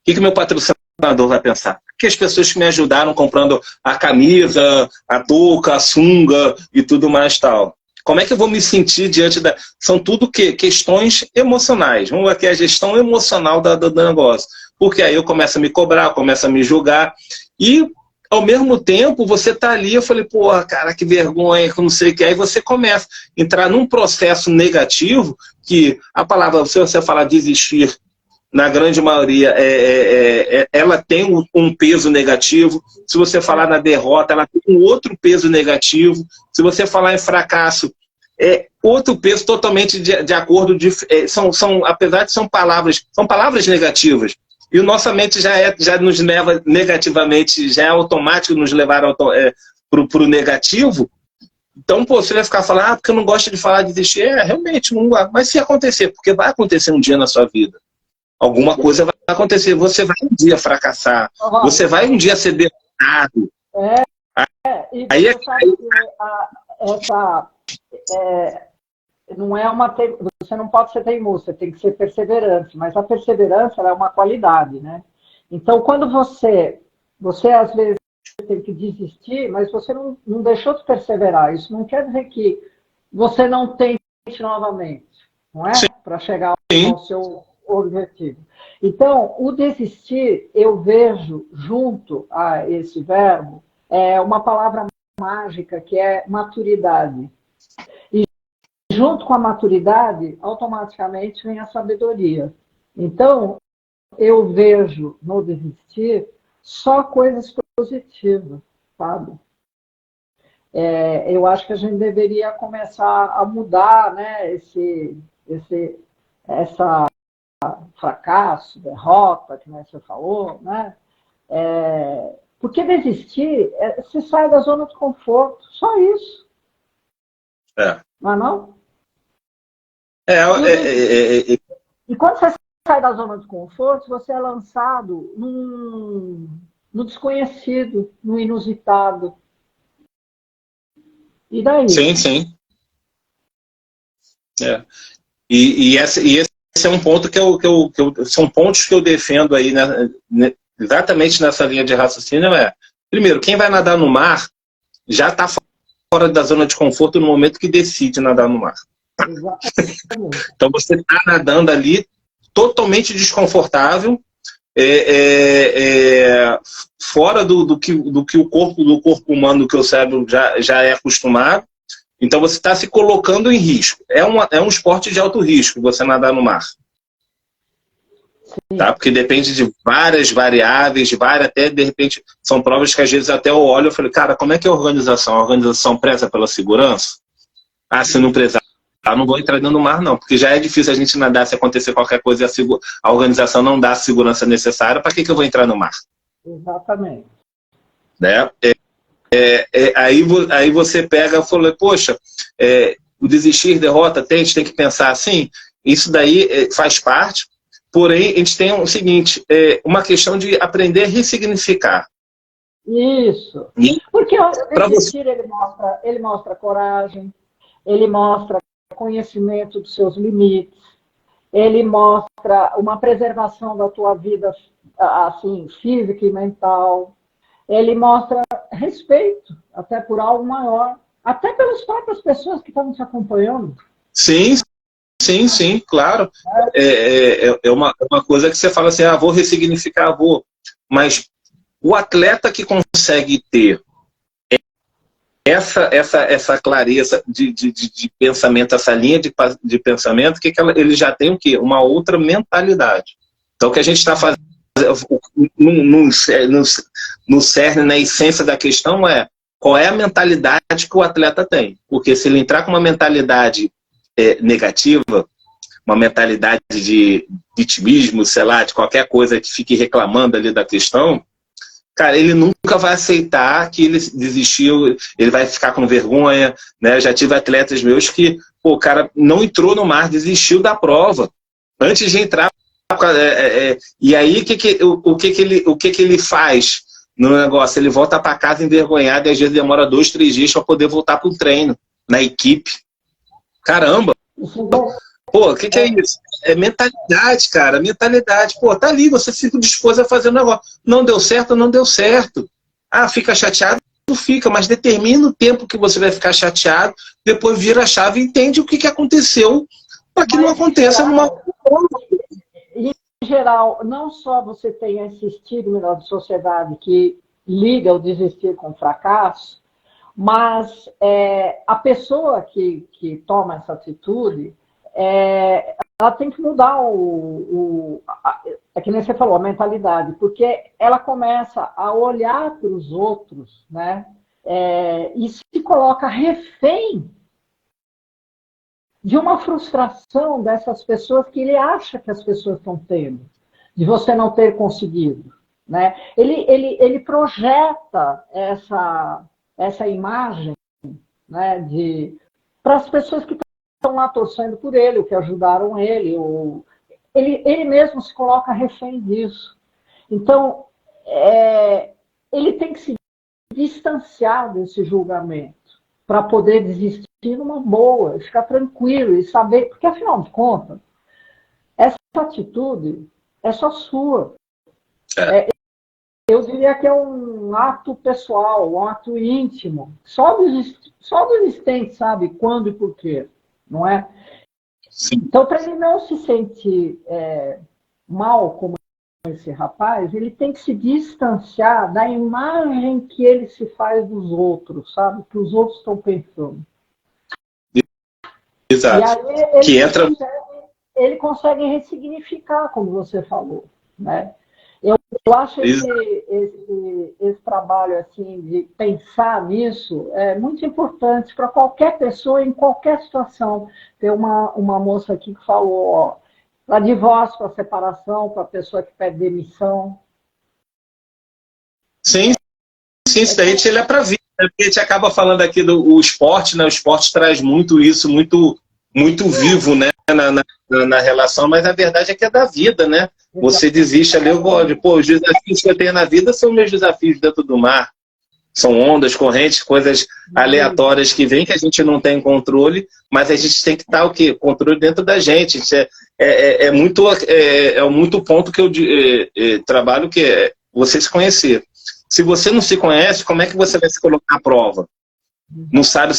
que meu patrocinador vai pensar? O que as pessoas que me ajudaram comprando a camisa, a touca, a sunga e tudo mais tal? Como é que eu vou me sentir diante da... São tudo questões emocionais. Vamos aqui a gestão emocional do negócio. Porque aí eu começo a me cobrar, começo a me julgar. E, ao mesmo tempo, você tá ali, eu falei, porra, cara, que vergonha, que não sei o que. Aí você começa a entrar num processo negativo que a palavra, se você falar desistir, na grande maioria, ela tem um peso negativo. Se você falar na derrota, ela tem um outro peso negativo. Se você falar em fracasso, outro peso totalmente de acordo. Apesar de são palavras negativas. E a nossa mente já nos leva negativamente, já é automático nos levar para o negativo. Então, você vai ficar falando, porque eu não gosto de falar de desistir. Realmente, não. Mas se acontecer, porque vai acontecer um dia na sua vida. Alguma coisa vai acontecer. Você vai um dia fracassar. Você vai um dia ser derrotado. E você sabe que não é você não pode ser teimoso, você tem que ser perseverante. Mas a perseverança é uma qualidade, né? Então, quando você às vezes tem que desistir, mas você não deixou de perseverar. Isso não quer dizer que você não tente novamente, não é? Para chegar ao seu objetivo. Então, o desistir, eu vejo junto a esse verbo uma palavra mágica que é maturidade. E junto com a maturidade, automaticamente vem a sabedoria. Então, eu vejo no desistir só coisas positivas, sabe? Eu acho que a gente deveria começar a mudar, né, essa fracasso, derrota, que você falou, né? Porque desistir, você sai da zona de conforto, só isso. Não é não? E quando você sai da zona de conforto, você é lançado no desconhecido, no inusitado. E daí? Sim, sim. E esse é um ponto são pontos que eu defendo aí, né, exatamente nessa linha de raciocínio. Primeiro, quem vai nadar no mar já está fora da zona de conforto no momento que decide nadar no mar. Então você está nadando ali totalmente desconfortável, fora do que o corpo humano, que o cérebro já é acostumado. Então você está se colocando em risco. É um esporte de alto risco você nadar no mar. Tá? Porque depende de várias variáveis, até de repente, são provas que às vezes até eu olho e falei, cara, como é que é a organização? A organização preza pela segurança? Se não prezar, não vou entrar dentro do mar, não, porque já é difícil a gente nadar se acontecer qualquer coisa e a organização não dá a segurança necessária, para que eu vou entrar no mar? Exatamente. Né? Aí você pega e fala, poxa, o desistir, derrota, a gente tem que pensar assim, isso daí faz parte, porém a gente tem o seguinte, uma questão de aprender a ressignificar. Isso. Porque o desistir, ele mostra coragem, ele mostra conhecimento dos seus limites, ele mostra uma preservação da tua vida assim, física e mental, ele mostra respeito até por algo maior, até pelas próprias pessoas que estão te acompanhando. Sim, claro. É uma coisa que você fala assim, vou ressignificar, mas o atleta que consegue ter essa clareza de pensamento, essa linha de pensamento, ele já tem o quê? Uma outra mentalidade. Então, o que a gente está fazendo no cerne, na essência da questão qual é a mentalidade que o atleta tem. Porque se ele entrar com uma mentalidade negativa, uma mentalidade de vitimismo, sei lá, de qualquer coisa que fique reclamando ali da questão, cara, ele nunca vai aceitar que ele desistiu, ele vai ficar com vergonha, né? Já tive atletas meus que, o cara não entrou no mar, desistiu da prova, antes de entrar. E aí, o que ele faz no negócio? Ele volta para casa envergonhado e às vezes demora 2, 3 dias para poder voltar para o treino, na equipe. Caramba! O que é isso? É mentalidade, cara, mentalidade. Tá ali, você se dispôs a fazer o negócio. Não deu certo, não deu certo. Fica chateado? Fica, mas determina o tempo que você vai ficar chateado, depois vira a chave e entende o que aconteceu para que não aconteça numa... Em geral, não só você tem esse estigma de sociedade que liga o desistir com o fracasso, mas a pessoa que toma essa atitude, ela tem que mudar que nem você falou, a mentalidade, porque ela começa a olhar para os outros, né, e se coloca refém de uma frustração dessas pessoas que ele acha que as pessoas estão tendo, de você não ter conseguido, né? Ele projeta essa imagem, né, para as pessoas que estão lá torcendo por ele, ou que ajudaram ele, ele mesmo se coloca refém disso. Então, ele tem que se distanciar desse julgamento para poder desistir numa boa, ficar tranquilo e saber, porque afinal de contas, essa atitude é só sua. Eu diria que é um ato pessoal, um ato íntimo, só do existente sabe quando e por quê, não é? Sim. Então, para ele não se sentir mal como esse rapaz, ele tem que se distanciar da imagem que ele se faz dos outros, sabe? Que os outros estão pensando. Exato. E aí ele consegue ressignificar, como você falou, né? Eu acho esse trabalho assim, de pensar nisso é muito importante para qualquer pessoa, em qualquer situação. Tem uma moça aqui que falou, para divórcio, para separação, para pessoa que pede demissão. Sim, isso daí ele é para vida, né? Porque a gente acaba falando aqui do esporte, né? O esporte traz muito isso, muito vivo, né? na relação, mas a verdade é que é da vida, né? Você desiste ali, pô, os desafios que eu tenho na vida são meus desafios dentro do mar. São ondas, correntes, coisas aleatórias que vêm que a gente não tem controle, mas a gente tem que estar o quê? Controle dentro da gente. É muito ponto que eu trabalho, que é você se conhecer. Se você não se conhece, como é que você vai se colocar à prova? Não sabe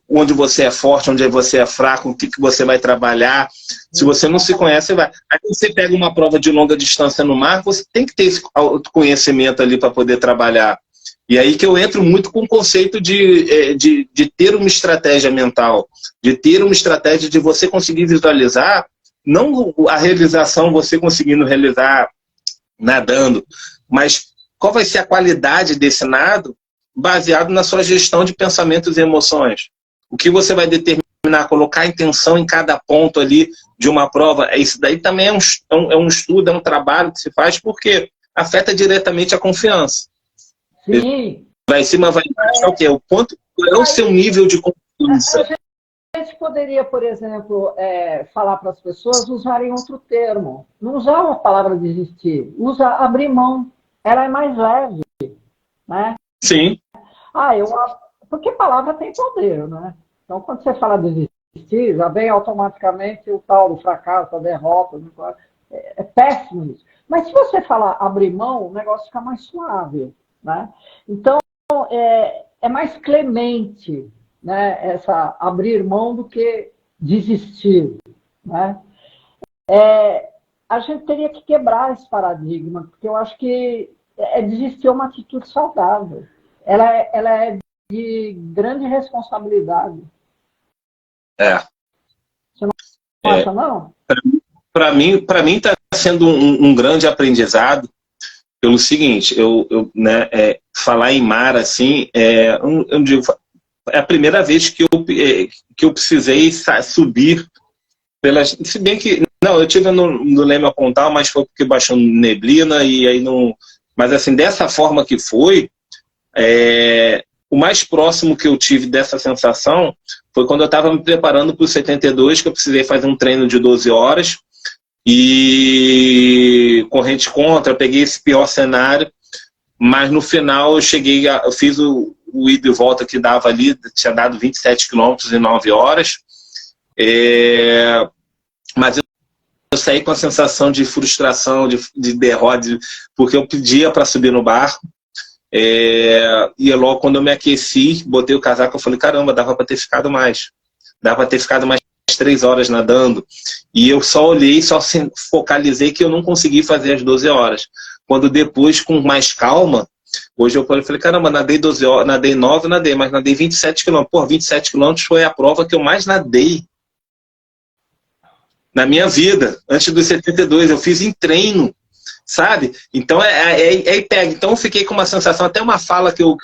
onde você é forte, onde você é fraco, o que você vai trabalhar. Se você não se conhece, vai. Aí você pega uma prova de longa distância no mar, você tem que ter esse autoconhecimento ali para poder trabalhar. E aí que eu entro muito com o conceito de ter uma estratégia mental, de ter uma estratégia de você conseguir visualizar, não a realização, você conseguindo realizar nadando, mas qual vai ser a qualidade desse nado baseado na sua gestão de pensamentos e emoções. O que você vai determinar, colocar intenção em cada ponto ali de uma prova, isso daí também é um estudo, é um trabalho que se faz, porque afeta diretamente a confiança. Sim. Vai em cima, vai embaixo, o quê? Qual é o seu nível de confiança? A gente poderia, por exemplo, falar para as pessoas usarem outro termo. Não usar a palavra desistir, usa abrir mão. Ela é mais leve, né? Sim. Porque palavra tem poder, né? Então, quando você fala desistir, já vem automaticamente o tal do fracasso, a derrota. É péssimo isso. Mas se você falar abrir mão, o negócio fica mais suave, né? Então, é mais clemente, né? Essa abrir mão do que desistir, né? A gente teria que quebrar esse paradigma, porque eu acho que desistir é uma atitude saudável. Ela é de grande responsabilidade. Você não acha, não? Para mim está sendo um grande aprendizado pelo seguinte, falar em mar assim, eu digo, é a primeira vez que eu precisei subir se bem que eu tive no Leme Pontal, mas foi porque baixou neblina e aí não. Mas assim, dessa forma que foi, o mais próximo que eu tive dessa sensação foi quando eu estava me preparando para o 72, que eu precisei fazer um treino de 12 horas e corrente contra, peguei esse pior cenário, mas no final eu fiz o ida e volta que dava ali, tinha dado 27 quilômetros em 9 horas, mas eu saí com a sensação de frustração, de derrota, porque eu pedia para subir no barco. E logo quando eu me aqueci, botei o casaco, eu falei, caramba, dava para ter ficado mais. Dava para ter ficado mais 3 horas nadando. E eu só olhei, só focalizei que eu não consegui fazer as 12 horas. Quando depois, com mais calma, hoje eu falei, caramba, nadei 12 horas, nadei 9, mas nadei 27 quilômetros. Pô, 27 quilômetros foi a prova que eu mais nadei na minha vida. Antes dos 72, eu fiz em treino. Sabe? Então, aí pega. Então, eu fiquei com uma sensação, até uma fala que eu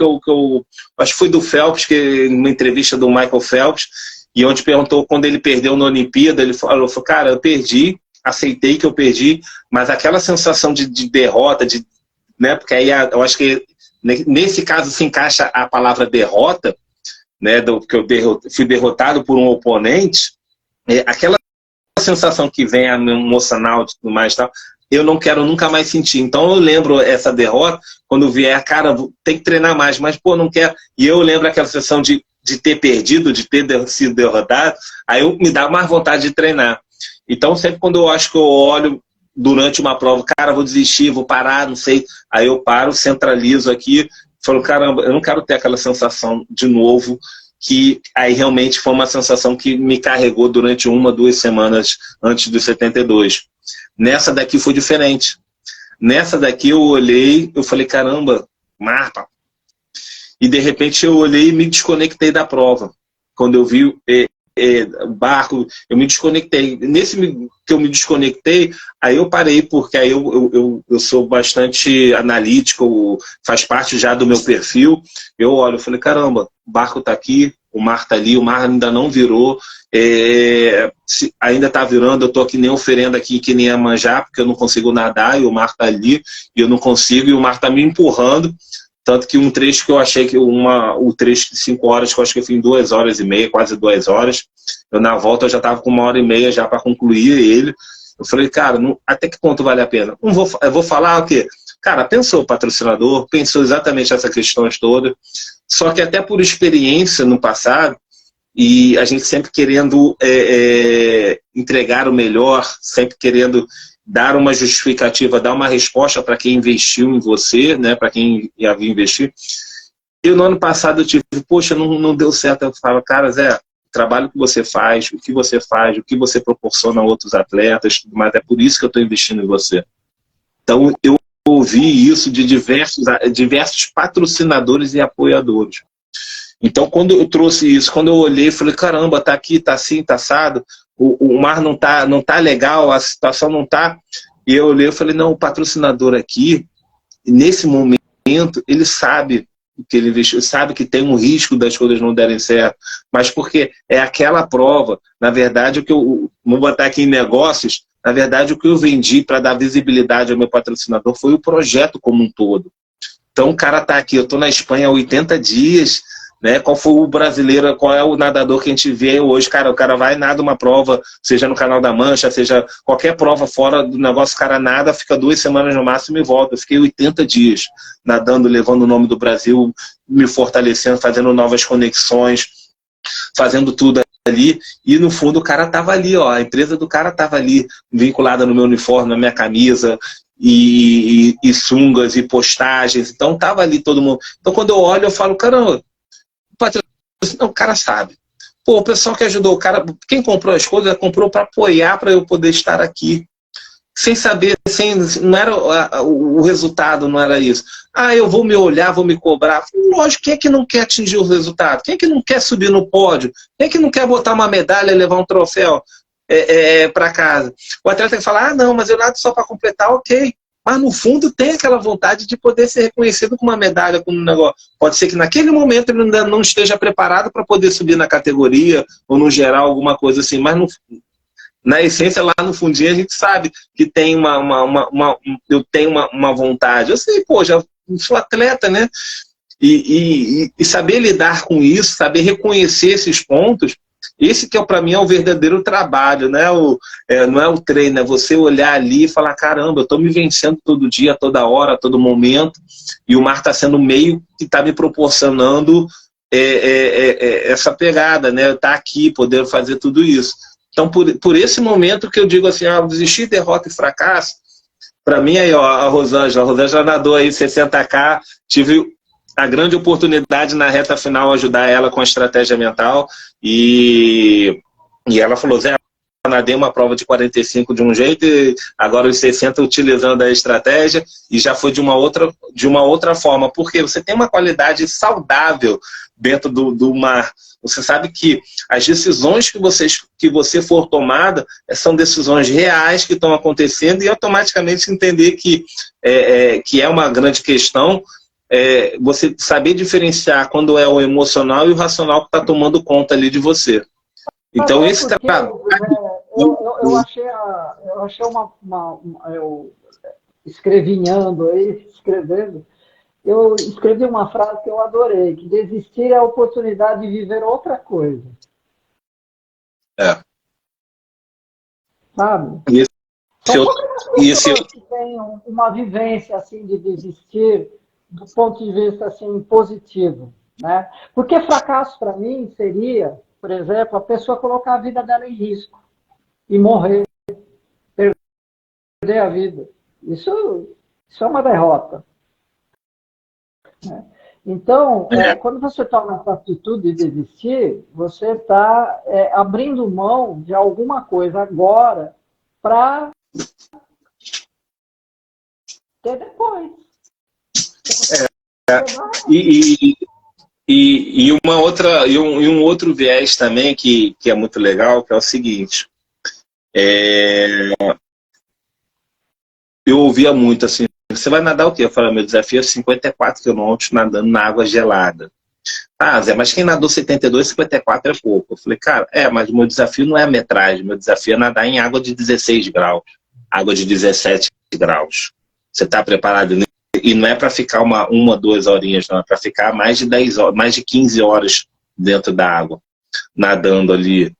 acho que foi do Phelps, numa entrevista do Michael Phelps, e onde perguntou quando ele perdeu na Olimpíada, ele falou, cara, eu perdi, aceitei que eu perdi, mas aquela sensação de derrota, né? Porque aí eu acho que nesse caso se encaixa a palavra derrota, né? Que eu fui derrotado por um oponente, aquela sensação que vem emocional e tudo mais, tal, eu não quero nunca mais sentir. Então eu lembro essa derrota, quando vier, cara, tem que treinar mais, mas pô, não quero. E eu lembro aquela sensação de ter perdido, de ter sido derrotado, aí me dá mais vontade de treinar. Então sempre quando eu acho que eu olho durante uma prova, cara, vou desistir, vou parar, não sei, aí eu paro, centralizo aqui, falo, caramba, eu não quero ter aquela sensação de novo, que aí realmente foi uma sensação que me carregou durante 1, 2 semanas antes dos 72. Nessa daqui foi diferente. Nessa daqui eu olhei, eu falei, caramba, mapa. E de repente eu olhei e me desconectei da prova. Quando eu vi o barco, eu me desconectei. Nesse que eu me desconectei, aí eu parei, porque aí eu sou bastante analítico, faz parte já do meu perfil. Eu olho, eu falei, caramba, o barco está aqui, o mar está ali, o mar ainda não virou, ainda está virando, eu estou aqui nem oferendo aqui, que nem Iemanjá, porque eu não consigo nadar, e o mar está ali, e eu não consigo, e o mar está me empurrando. Tanto que um trecho que eu achei que o trecho de 5 horas, que eu acho que eu fiz em 2h30, quase 2 horas, na volta eu já estava com 1h30 já para concluir ele. Eu falei, cara, até que ponto vale a pena? Eu vou falar o quê? Cara, pensou o patrocinador, pensou exatamente essas questões todas, só que até por experiência no passado, e a gente sempre querendo entregar o melhor, sempre querendo dar uma justificativa, dar uma resposta para quem investiu em você, né, para quem havia investir. Eu, no ano passado, eu tive, poxa, não deu certo. Eu falo, cara, Zé, o trabalho que você faz, o que você proporciona a outros atletas, mas é por isso que eu estou investindo em você. Então, eu ouvi isso de diversos patrocinadores e apoiadores. Então, quando eu trouxe isso, quando eu olhei, falei, caramba, tá aqui, tá assim, tá assado, o mar não tá legal, a situação não tá. E eu olhei e falei, não, o patrocinador aqui, nesse momento, ele sabe o que ele investiu, sabe que tem um risco das coisas não derem certo, mas porque é aquela prova. Na verdade, o que eu vou botar aqui em negócios, na verdade, o que eu vendi para dar visibilidade ao meu patrocinador foi o projeto como um todo. Então, o cara tá aqui, eu tô na Espanha há 80 dias, né? Qual foi o brasileiro, qual é o nadador que a gente vê hoje? Cara, o cara vai nada uma prova, seja no Canal da Mancha, seja qualquer prova fora do negócio, o cara nada, fica 2 semanas no máximo e volta. Eu fiquei 80 dias nadando, levando o nome do Brasil, me fortalecendo, fazendo novas conexões, fazendo tudo ali, e no fundo o cara tava ali, ó, a empresa do cara tava ali, vinculada no meu uniforme, na minha camisa, e sungas, e postagens, então tava ali todo mundo. Então quando eu olho, eu falo, caramba, o cara sabe. Pô, o pessoal que ajudou, o cara, quem comprou as coisas, comprou para apoiar, para eu poder estar aqui. Sem saber, não era o resultado, não era isso. Ah, eu vou me olhar, vou me cobrar. Lógico, quem é que não quer atingir o resultado? Quem é que não quer subir no pódio? Quem é que não quer botar uma medalha e levar um troféu para casa? O atleta tem que falar, ah, não, mas eu nado só para completar, ok. Mas no fundo tem aquela vontade de poder ser reconhecido com uma medalha, com um negócio. Pode ser que naquele momento ele ainda não esteja preparado para poder subir na categoria, ou no geral, alguma coisa assim, mas na essência, lá no fundinho, a gente sabe que tem eu tenho uma vontade. Eu sei, pô, já sou atleta, né? E saber lidar com isso, saber reconhecer esses pontos, esse que para mim é o verdadeiro trabalho, né? Não é o treino, é você olhar ali e falar, caramba, eu estou me vencendo todo dia, toda hora, a todo momento, e o mar está sendo o meio que está me proporcionando essa pegada, né? Estar aqui, poder fazer tudo isso. Então, por esse momento que eu digo assim, desistir, derrota e fracasso, para mim aí, ó, a Rosângela nadou aí 60K, tive a grande oportunidade na reta final ajudar ela com a estratégia mental e ela falou, Zé, eu nadei uma prova de 45 de um jeito e agora os 60 utilizando a estratégia e já foi de uma outra forma, porque você tem uma qualidade saudável dentro do mar. Você sabe que as decisões que você for tomada são decisões reais que estão acontecendo e automaticamente entender que é uma grande questão, você saber diferenciar quando é o emocional e o racional que está tomando conta ali de você. Então, esse trabalho... Eu achei eu escrevinhando aí, escrevendo, eu escrevi uma frase que eu adorei, que desistir é a oportunidade de viver outra coisa. Sabe? Isso. Que tem uma vivência assim de desistir do ponto de vista assim positivo, né? Porque fracasso para mim seria, por exemplo, a pessoa colocar a vida dela em risco e morrer, perder a vida. Isso é uma derrota. Então, quando você toma essa atitude de desistir, você está abrindo mão de alguma coisa agora para ter depois. E um outro viés também que é muito legal, que é o seguinte, eu ouvia muito assim, você vai nadar o quê? Eu falei, meu desafio é 54 quilômetros nadando na água gelada. Ah, Zé, mas quem nadou 72, 54 é pouco. Eu falei, cara, mas o meu desafio não é a metragem, meu desafio é nadar em água de 16 graus, água de 17 graus. Você está preparado? e não é para ficar uma, 2 horinhas, não, é para ficar mais de 10 horas, mais de 15 horas dentro da água, nadando ali.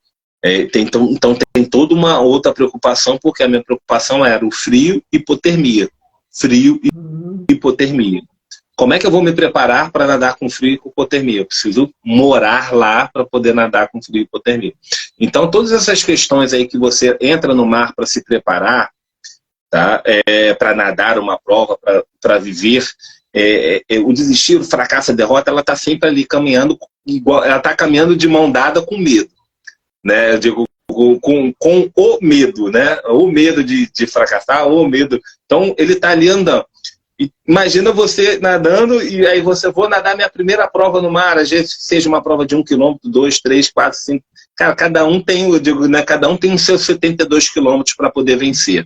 Então tem toda uma outra preocupação, porque a minha preocupação era o frio e hipotermia. Frio e hipotermia. Como é que eu vou me preparar para nadar com frio e com hipotermia? Eu preciso morar lá para poder nadar com frio e hipotermia. Então, todas essas questões aí que você entra no mar para se preparar, tá? Para nadar uma prova, para viver, o desistir, o fracasso, a derrota, ela está sempre ali caminhando, ela está caminhando de mão dada com medo. Né? Eu digo, com o medo, né? O medo de fracassar, o medo. Então, ele está ali andando. Imagina você nadando e aí você, vou nadar minha primeira prova no mar, às vezes seja uma prova de 1 quilômetro, 2, 3, 4, 5. Cara, cada um tem, eu digo, né, cada um tem os seus 72 quilômetros para poder vencer.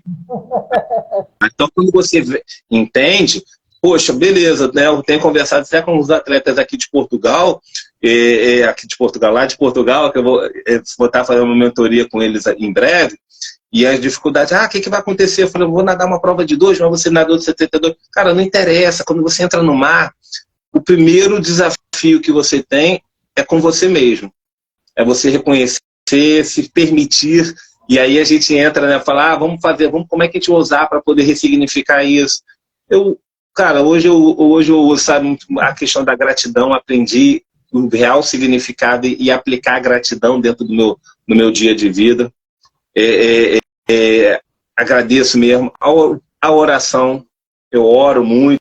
Então, quando você entende, poxa, beleza, né, eu tenho conversado até com os atletas aqui de Portugal, lá de Portugal, que eu vou estar fazendo uma mentoria com eles em breve. E as dificuldades, o que vai acontecer? Eu falei, eu vou nadar uma prova de 2, mas você nadou de 72. Cara, não interessa. Quando você entra no mar, o primeiro desafio que você tem é com você mesmo. É você reconhecer, se permitir. E aí a gente entra, né? Falar, como é que a gente vai usar para poder ressignificar isso? Cara, hoje eu sabe, a questão da gratidão, aprendi o real significado e aplicar a gratidão dentro do meu dia de vida. Agradeço mesmo a oração, eu oro muito,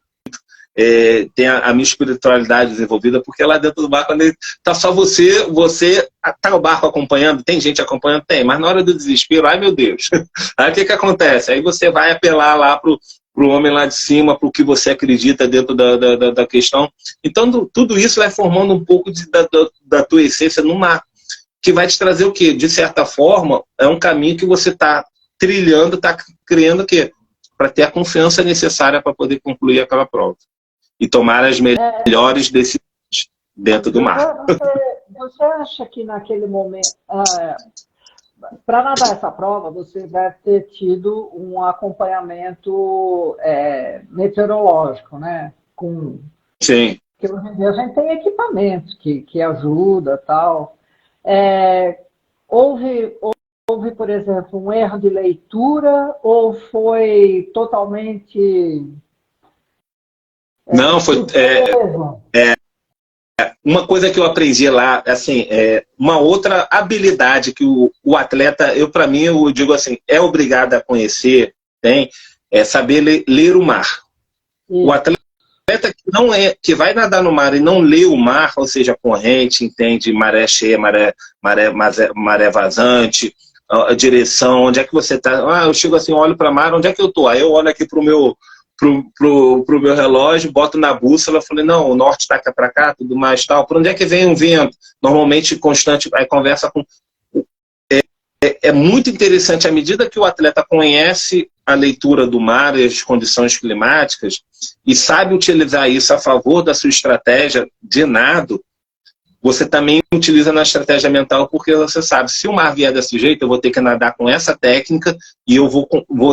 tem a minha espiritualidade desenvolvida, porque lá dentro do barco, quando tá só você tá o barco acompanhando, tem gente acompanhando, tem, mas na hora do desespero, ai meu Deus, aí o que acontece? Aí você vai apelar lá pro homem lá de cima, pro que você acredita dentro da questão. Então tudo isso vai formando um pouco da tua essência no mar, que vai te trazer o quê? De certa forma, é um caminho que você está trilhando, está criando o quê? Para ter a confiança necessária para poder concluir aquela prova. E tomar as melhores decisões dentro do mar. Você acha que naquele momento, para nadar essa prova, você deve ter tido um acompanhamento meteorológico, né? Sim. Porque hoje em dia a gente tem equipamentos que ajuda e tal. Houve, por exemplo, um erro de leitura ou foi totalmente... Não, foi... uma coisa que eu aprendi lá, assim, uma outra habilidade que o atleta, para mim, eu digo assim, é obrigado a conhecer, é saber ler o mar. Isso. O atleta que vai nadar no mar e não lê o mar, ou seja, corrente, entende maré cheia, maré vazante, a direção, onde é que você está? Eu chego assim, olho para o mar, onde é que eu estou? Aí eu olho aqui para o meu relógio, boto na bússola, falei, não, o norte está para cá, tudo mais, tal. Por onde é que vem um vento? Normalmente constante, aí conversa com... É muito interessante, à medida que o atleta conhece a leitura do mar e as condições climáticas e sabe utilizar isso a favor da sua estratégia de nado, você também utiliza na estratégia mental, porque você sabe, se o mar vier desse jeito, eu vou ter que nadar com essa técnica e eu vou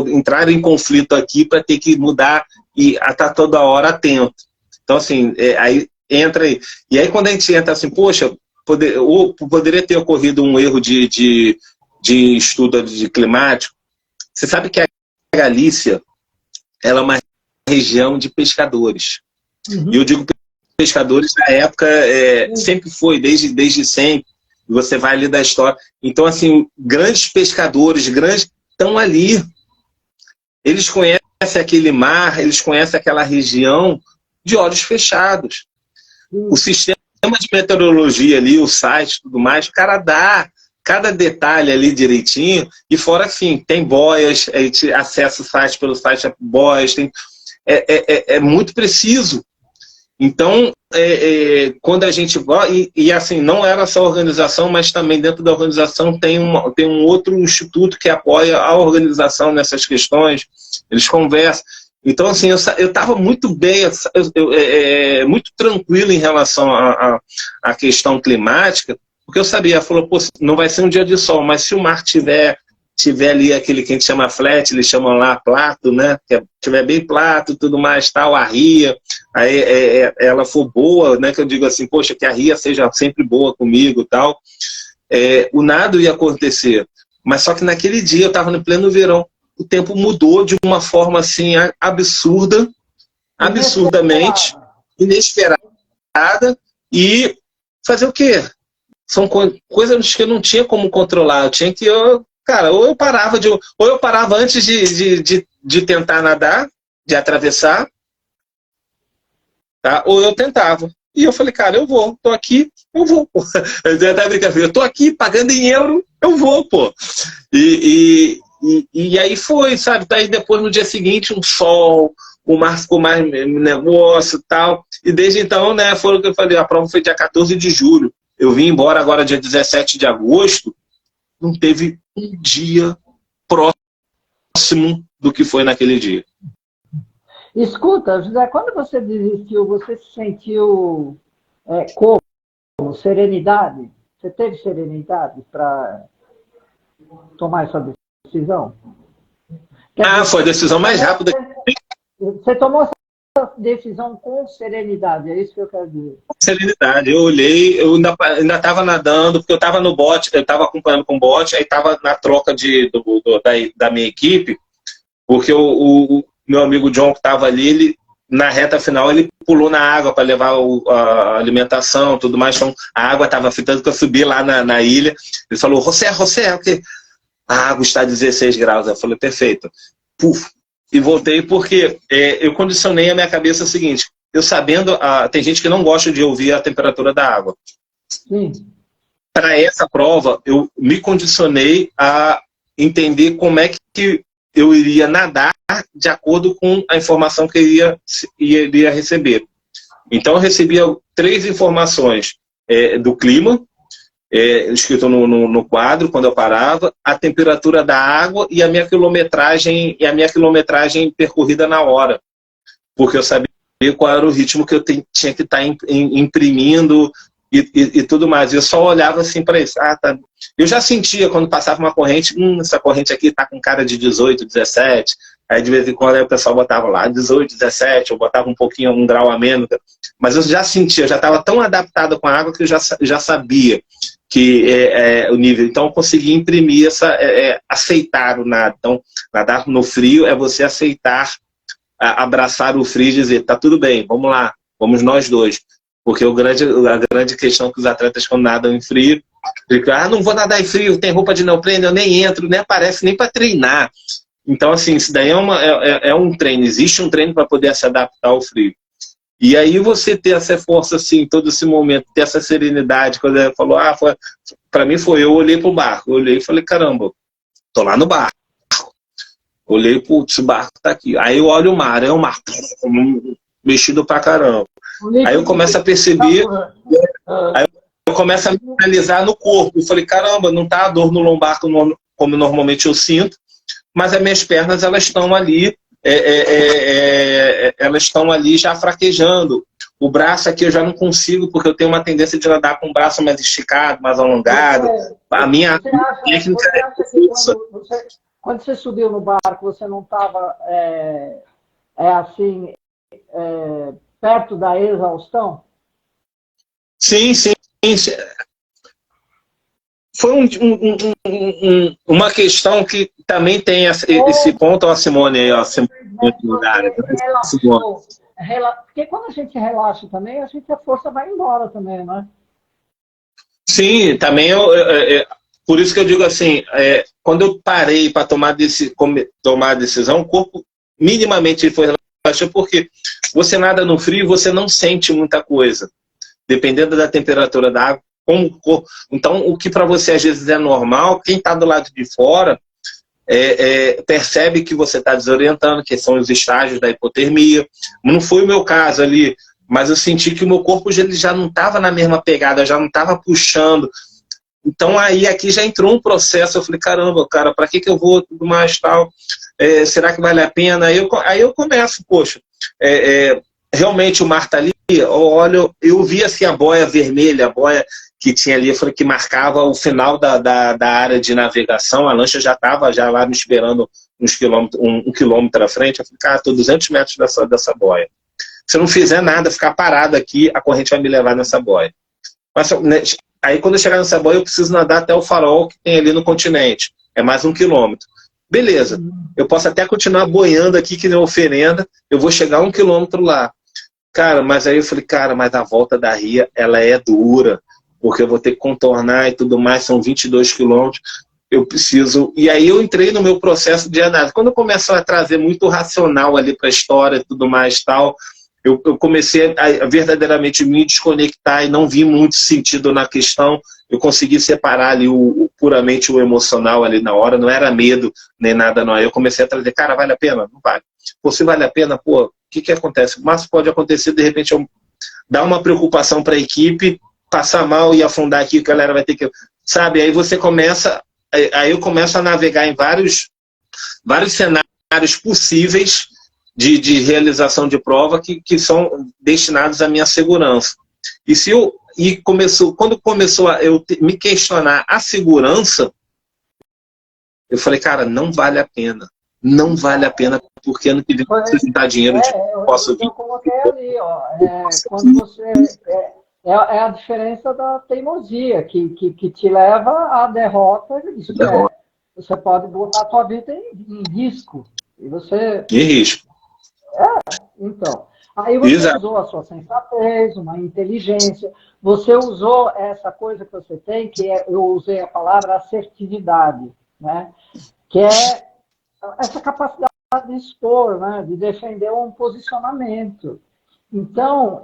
entrar em conflito aqui para ter que mudar e estar toda hora atento. Então, assim, aí entra aí. E aí, quando a gente entra assim, poxa, poderia ter ocorrido um erro de estudo de climático. Você sabe que a Galícia, ela é uma região de pescadores. Uhum. E eu digo pescadores na época, sempre foi, desde sempre. Você vai ali da história. Então, assim, grandes pescadores, estão ali. Eles conhecem aquele mar, eles conhecem aquela região de olhos fechados. O sistema de meteorologia ali, o site, tudo mais, o cara dá cada detalhe ali direitinho, e fora assim, tem boias, a gente acessa o site pelo site, boias, é muito preciso. Então, quando a gente vai, e assim, não era só a organização, mas também dentro da organização tem um outro instituto que apoia a organização nessas questões, eles conversam. Então, assim, eu estava muito bem, muito tranquilo em relação à questão climática, porque eu sabia, falou, pô, não vai ser um dia de sol, mas se o mar estiver tiver ali aquele que a gente chama flat, eles chamam lá plato, né? Que tiver bem plato, tudo mais, tal, a ria, aí ela for boa, né? Que eu digo assim, poxa, que a ria seja sempre boa comigo, tal. O nado ia acontecer. Mas só que naquele dia eu estava no pleno verão, o tempo mudou de uma forma assim absurda, absurdamente inesperada, e fazer o quê? São coisas que eu não tinha como controlar. Eu tinha que, cara, ou eu parava antes de tentar nadar, de atravessar, tá? Ou eu tentava. E eu falei, cara, eu vou, tô aqui, eu vou. Eu até brincadeira, eu tô aqui pagando em euro, eu vou, pô. E aí foi, sabe? Daí depois, no dia seguinte, um sol, o mar ficou mais negócio e tal. E desde então, né, foi o que eu falei, a prova foi dia 14 de julho. Eu vim embora agora dia 17 de agosto, não teve um dia próximo do que foi naquele dia. Escuta, José, quando você desistiu, você se sentiu como? Serenidade? Você teve serenidade para tomar essa decisão? Foi a decisão mais rápida. Você tomou essa decisão com serenidade, é isso que eu quero dizer. Com serenidade. Eu olhei, eu ainda estava nadando, porque eu estava no bote, eu estava acompanhando com o bote, aí estava na troca da minha equipe, porque o meu amigo John, que estava ali, ele, na reta final, ele pulou na água para levar a alimentação, tudo mais. Então, a água estava fritando, que eu subi lá na ilha. Ele falou, José, porque a água está a 16 graus. Eu falei, perfeito. Puf. E voltei porque eu condicionei a minha cabeça o seguinte, eu sabendo, tem gente que não gosta de ouvir a temperatura da água. Para essa prova, eu me condicionei a entender como é que eu iria nadar de acordo com a informação que eu iria receber. Então, eu recebia 3 informações do clima, escrito no quadro, quando eu parava, a temperatura da água e a minha quilometragem percorrida na hora. Porque eu sabia qual era o ritmo que eu tinha que estar imprimindo e tudo mais. Eu só olhava assim para isso. Tá. Eu já sentia quando passava uma corrente, essa corrente aqui está com cara de 18, 17. Aí de vez em quando o pessoal botava lá 18, 17, eu botava um pouquinho, 1 grau a menos. Mas eu já sentia, eu já estava tão adaptado com a água que eu já sabia que o nível. Então eu consegui imprimir aceitar o nado. Então, nadar no frio é você aceitar, abraçar o frio e dizer, tá tudo bem, vamos lá, vamos nós dois. Porque a grande questão que os atletas quando nadam em frio, ficam, não vou nadar em frio, tem roupa de neoprene, eu nem entro, nem aparece nem para treinar. Então, assim, isso daí é um treino, existe um treino para poder se adaptar ao frio. E aí você ter essa força, assim, todo esse momento, ter essa serenidade, quando ela falou, para mim eu olhei pro barco, eu olhei e falei, caramba, tô lá no barco. Olhei, putz, o barco tá aqui. Aí eu olho o mar, é um mar mexido pra caramba. Aí eu começo a perceber, aí eu começo a me analisar no corpo. Eu falei, caramba, não tá a dor no lombar como normalmente eu sinto, mas as minhas pernas, elas estão ali, elas estão ali já fraquejando. O braço aqui eu já não consigo, porque eu tenho uma tendência de nadar com o braço mais esticado, mais alongado. A minha técnica quando você subiu no barco, você não estava perto da exaustão? Sim. Foi uma questão que também tem esse ponto, a Simone aí, porque quando a gente relaxa também, a força vai embora também, né? Sim, também por isso que eu digo assim, quando eu parei para tomar a decisão, o corpo minimamente foi relaxado, porque você nada no frio, você não sente muita coisa, dependendo da temperatura da água. Então, o que para você às vezes é normal, quem está do lado de fora percebe que você está desorientando, que são os estágios da hipotermia. Não foi o meu caso ali, mas eu senti que o meu corpo já não estava na mesma pegada, já não estava puxando. Então, aí aqui já entrou um processo, eu falei, caramba, cara, para que eu vou, tudo mais, tal, será que vale a pena? Aí eu começo, poxa, realmente o mar está ali, olha, eu vi assim a boia vermelha, a boia que tinha ali, que marcava o final da área de navegação. A lancha já estava já lá me esperando um quilômetro à frente. Eu falei, cara, estou 200 metros dessa boia. Se eu não fizer nada, ficar parado aqui, a corrente vai me levar nessa boia. Mas, né, aí quando eu chegar nessa boia, eu preciso nadar até o farol que tem ali no continente. É mais 1 quilômetro. Beleza, eu posso até continuar boiando aqui que nem oferenda, eu vou chegar 1 quilômetro lá. Cara, mas aí eu falei, cara, mas a volta da ria, ela é dura, porque eu vou ter que contornar e tudo mais, são 22 quilômetros, eu preciso... E aí eu entrei no meu processo de análise. Quando eu começo a trazer muito racional ali para a história e tudo mais tal, eu comecei a verdadeiramente me desconectar e não vi muito sentido na questão. Eu consegui separar ali puramente o emocional ali na hora, não era medo nem nada, não. Aí eu comecei a trazer, cara, vale a pena? Não vale. Pô, se vale a pena, pô, o que acontece? Mas pode acontecer, de repente, eu dar uma preocupação para a equipe, passar mal e afundar aqui, a galera vai ter que... Sabe, aí você começa... Aí eu começo a navegar em vários cenários possíveis de realização de prova que são destinados à minha segurança. Quando começou a eu me questionar a segurança, eu falei, cara, não vale a pena. Não vale a pena, porque ano que vem eu preciso juntar dinheiro, posso vir. Eu coloquei ali, ó, quando você... É a diferença da teimosia, que te leva à derrota. Isso você pode botar a sua vida em risco. E você... Em risco. Então, aí você usou a sua sensatez, uma inteligência, você usou essa coisa que você tem, eu usei a palavra assertividade, né? Que é essa capacidade de expor, né? De defender um posicionamento. Então,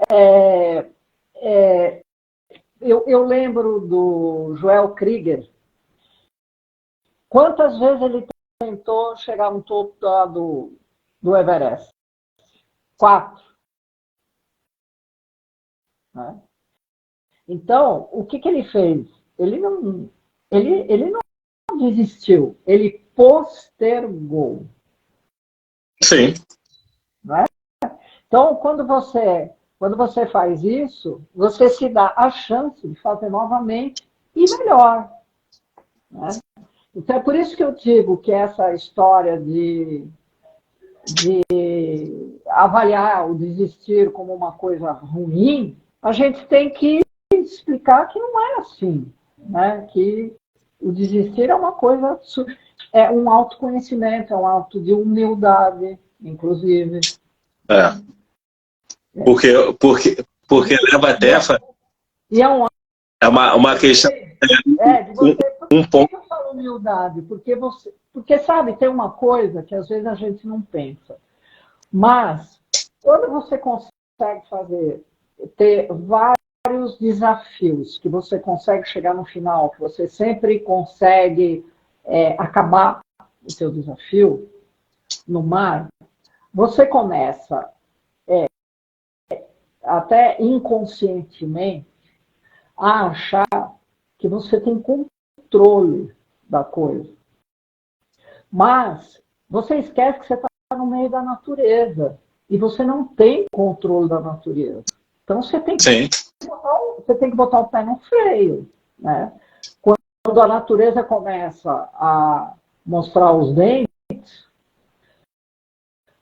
eu lembro do Joel Krieger. Quantas vezes ele tentou chegar no topo do Everest? 4. Né? Então, o que ele fez? Ele não desistiu, ele postergou. Sim. Né? Então, quando você faz isso, você se dá a chance de fazer novamente e melhor. Né? Então, é por isso que eu digo que essa história de avaliar o desistir como uma coisa ruim, a gente tem que explicar que não é assim, né? Que o desistir é uma coisa, é um autoconhecimento, é um auto de humildade, inclusive. Porque leva até... E é uma questão... um ponto. Por que eu falo humildade? Porque, sabe, tem uma coisa que às vezes a gente não pensa. Mas, quando você consegue ter vários desafios, que você consegue chegar no final, que você sempre consegue acabar o seu desafio no mar, você começa, até inconscientemente, a achar que você tem controle da coisa. Mas você esquece que você está no meio da natureza e você não tem controle da natureza. Então você tem que botar o pé no freio. Né? Quando a natureza começa a mostrar os dentes,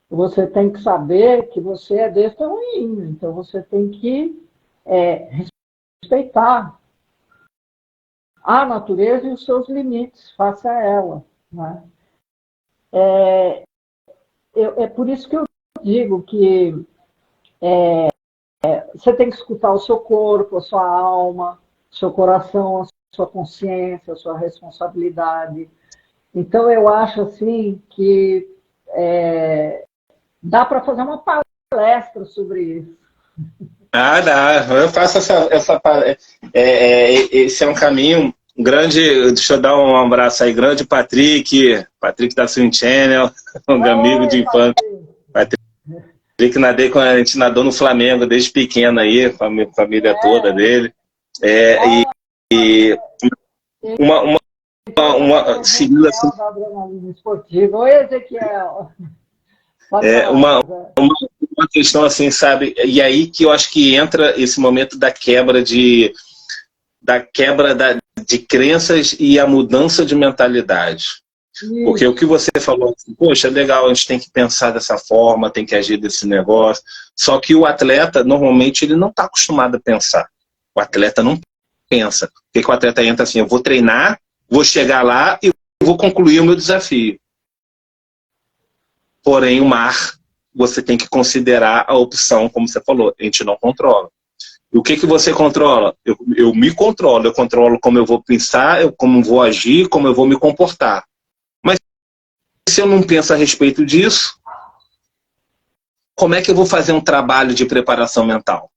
você tem que saber que você é desse tamanho. Então você tem que respeitar a natureza e os seus limites face a ela. Né? É por isso que eu digo que você tem que escutar o seu corpo, a sua alma, o seu coração, a sua consciência, a sua responsabilidade. Então, eu acho assim que dá para fazer uma palestra sobre isso. Dá. Eu faço esse é um caminho grande. Deixa eu dar um abraço aí, grande Patrick da Swim Channel, um amigo de infância. Patrick, nadei a gente nadou no Flamengo desde pequeno aí, a família toda dele. Uma seguindo assim. Oi, Ezequiel. Uma questão assim, sabe? E aí que eu acho que entra esse momento da quebra de da quebra de crenças e a mudança de mentalidade. Isso. Porque o que você falou, poxa, legal, a gente tem que pensar dessa forma, tem que agir desse negócio. Só que o atleta, normalmente, ele não está acostumado a pensar. O atleta não pensa. O que o atleta entra assim, eu vou treinar, vou chegar lá e vou concluir o meu desafio. Porém, o mar, você tem que considerar a opção, como você falou, a gente não controla. E o que você controla? Eu me controlo, eu controlo como eu vou pensar, como vou agir, como eu vou me comportar. Mas se eu não penso a respeito disso, como é que eu vou fazer um trabalho de preparação mental?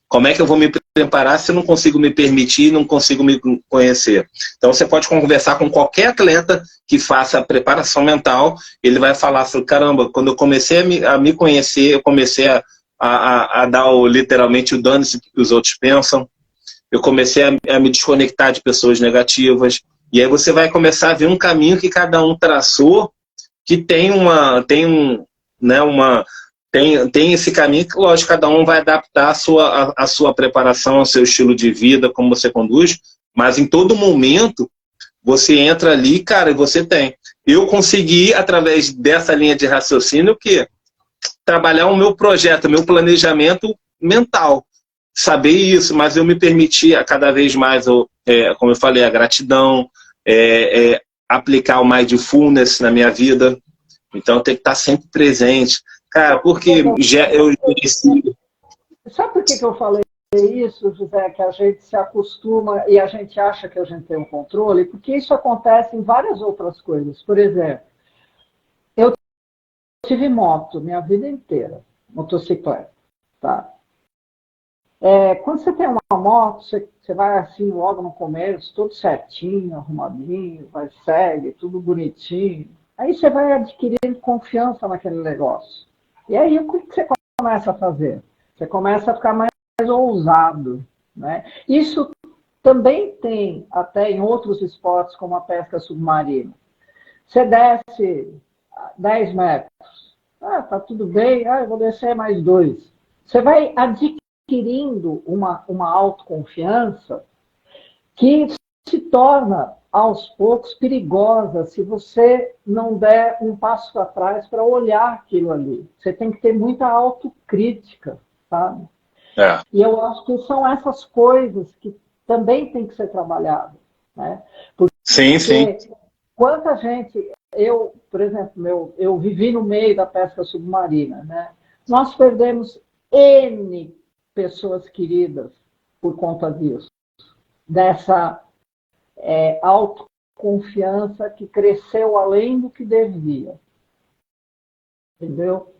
Como é que eu vou me preparar se eu não consigo me permitir, não consigo me conhecer? Então você pode conversar com qualquer atleta que faça a preparação mental, ele vai falar assim, caramba, quando eu comecei a me conhecer, eu comecei a dar literalmente o dano-se que os outros pensam, eu comecei a me desconectar de pessoas negativas, e aí você vai começar a ver um caminho que cada um traçou, que tem esse caminho que, lógico, cada um vai adaptar a sua preparação, ao seu estilo de vida, como você conduz, mas em todo momento você entra ali, cara, e você tem. Eu consegui, através dessa linha de raciocínio, o quê? Trabalhar o meu projeto, o meu planejamento mental. Saber isso, mas eu me permiti a cada vez mais, como eu falei, a gratidão, aplicar o mindfulness na minha vida. Então tem que estar sempre presente. Cara, porque eu conheci... Sabe por que eu falei isso, José, que a gente se acostuma e a gente acha que a gente tem um controle? Porque isso acontece em várias outras coisas. Por exemplo, eu tive moto minha vida inteira, motocicleta, tá? Quando você tem uma moto, você vai assim logo no começo, tudo certinho, arrumadinho, vai segue, tudo bonitinho. Aí você vai adquirindo confiança naquele negócio. E aí, o que você começa a fazer? Você começa a ficar mais ousado, né? Isso também tem, até em outros esportes, como a pesca submarina. Você desce 10 metros. Tá tudo bem, eu vou descer mais 2. Você vai adquirindo uma autoconfiança que se torna, aos poucos, perigosa se você não der um passo para trás para olhar aquilo ali. Você tem que ter muita autocrítica, sabe? E eu acho que são essas coisas que também tem que ser trabalhadas, né? Porque sim. quanta gente... por exemplo, eu vivi no meio da pesca submarina, né? Nós perdemos N pessoas queridas por conta disso. Dessa autoconfiança que cresceu além do que devia. Entendeu?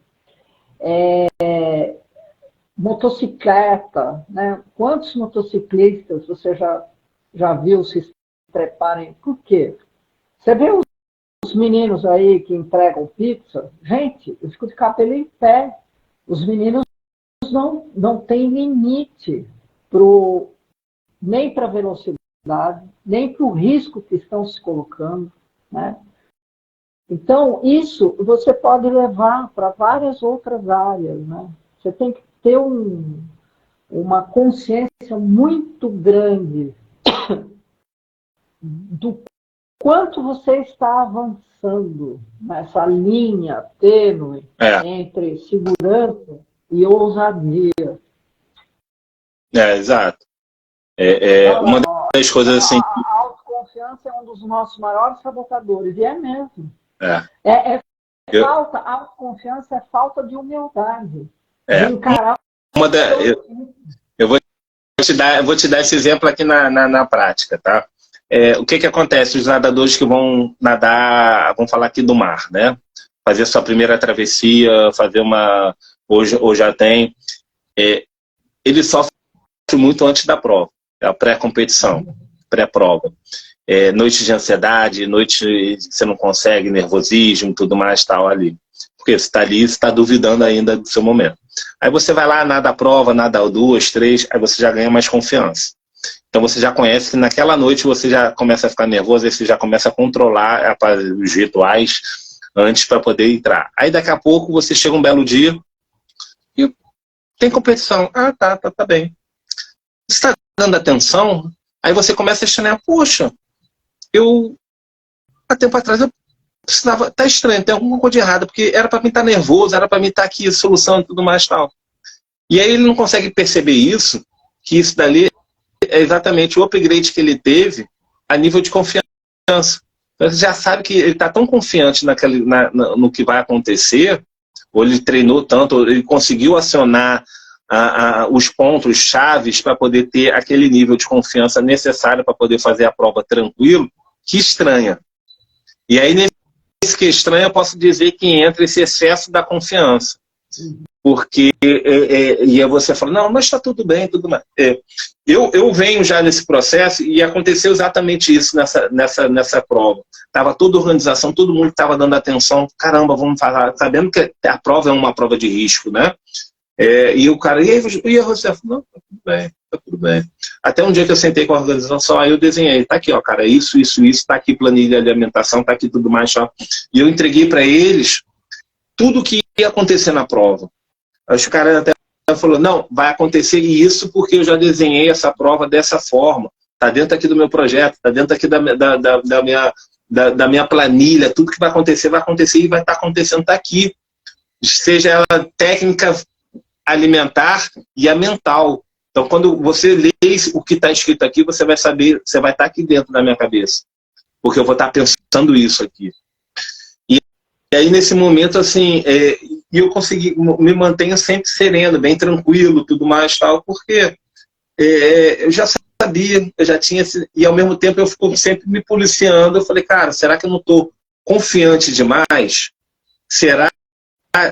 Motocicleta, né? Quantos motociclistas você já viu se treparem? Por quê? Você vê os meninos aí que entregam pizza? Gente, eu fico de cabelo em pé. Os meninos não têm limite nem para velocidade, nem para o risco que estão se colocando, né? Então, isso você pode levar para várias outras áreas, né? Você tem que ter uma consciência muito grande do quanto você está avançando nessa linha tênue entre segurança e ousadia. Exato. Uma das coisas assim... A autoconfiança é um dos nossos maiores sabotadores, e é mesmo. Autoconfiança é falta de humildade. De encarar... Eu vou te dar esse exemplo aqui na prática, tá? O que acontece? Os nadadores que vão nadar, vamos falar aqui do mar, né? Fazer sua primeira travessia, fazer ou já tem... ele sofre muito antes da prova. A pré-competição, pré-prova. Noite de ansiedade, noite que você não consegue, nervosismo, tudo mais, tal ali. Porque você está ali, você está duvidando ainda do seu momento. Aí você vai lá, nada a prova, nada 2, 3, aí você já ganha mais confiança. Então você já conhece que naquela noite você já começa a ficar nervoso, aí você já começa a controlar os rituais antes para poder entrar. Aí daqui a pouco você chega um belo dia e tem competição. Tá bem. Você está dando atenção? Aí você começa a estranhar, poxa, há tempo atrás eu precisava, tá estranho, tem alguma coisa de errada, porque era para mim estar nervoso, era para mim estar aqui, solução e tudo mais tal. E aí ele não consegue perceber isso, que isso dali é exatamente o upgrade que ele teve a nível de confiança. Então, você já sabe que ele está tão confiante no que vai acontecer, ou ele treinou tanto, ou ele conseguiu acionar os pontos chaves para poder ter aquele nível de confiança necessário para poder fazer a prova tranquilo, que estranha. E aí, nesse que estranha, eu posso dizer que entra esse excesso da confiança. Porque, e aí você fala, não, mas está tudo bem, tudo mais. Eu venho já nesse processo e aconteceu exatamente isso nessa prova. Estava toda a organização, todo mundo estava dando atenção, caramba, vamos falar, sabendo que a prova é uma prova de risco, né? E o cara, e aí você falou, não, tá tudo bem, tá tudo bem. Até um dia que eu sentei com a organização, aí eu desenhei, tá aqui, ó, cara, isso, tá aqui planilha de alimentação, tá aqui tudo mais, ó. E eu entreguei para eles tudo o que ia acontecer na prova. Os caras até falaram, não, vai acontecer isso porque eu já desenhei essa prova dessa forma. Está dentro aqui do meu projeto, está dentro aqui da minha planilha, tudo que vai acontecer e vai estar acontecendo, está aqui. Seja ela técnica alimentar e a mental. Então, quando você lê o que está escrito aqui, você vai saber, você vai estar aqui dentro da minha cabeça. Porque eu vou estar pensando isso aqui. E aí, nesse momento, assim, eu consegui, me mantenho sempre sereno, bem tranquilo, tudo mais, tal, porque eu já sabia, eu já tinha, e ao mesmo tempo eu fico sempre me policiando. Eu falei, cara, será que eu não estou confiante demais? Será?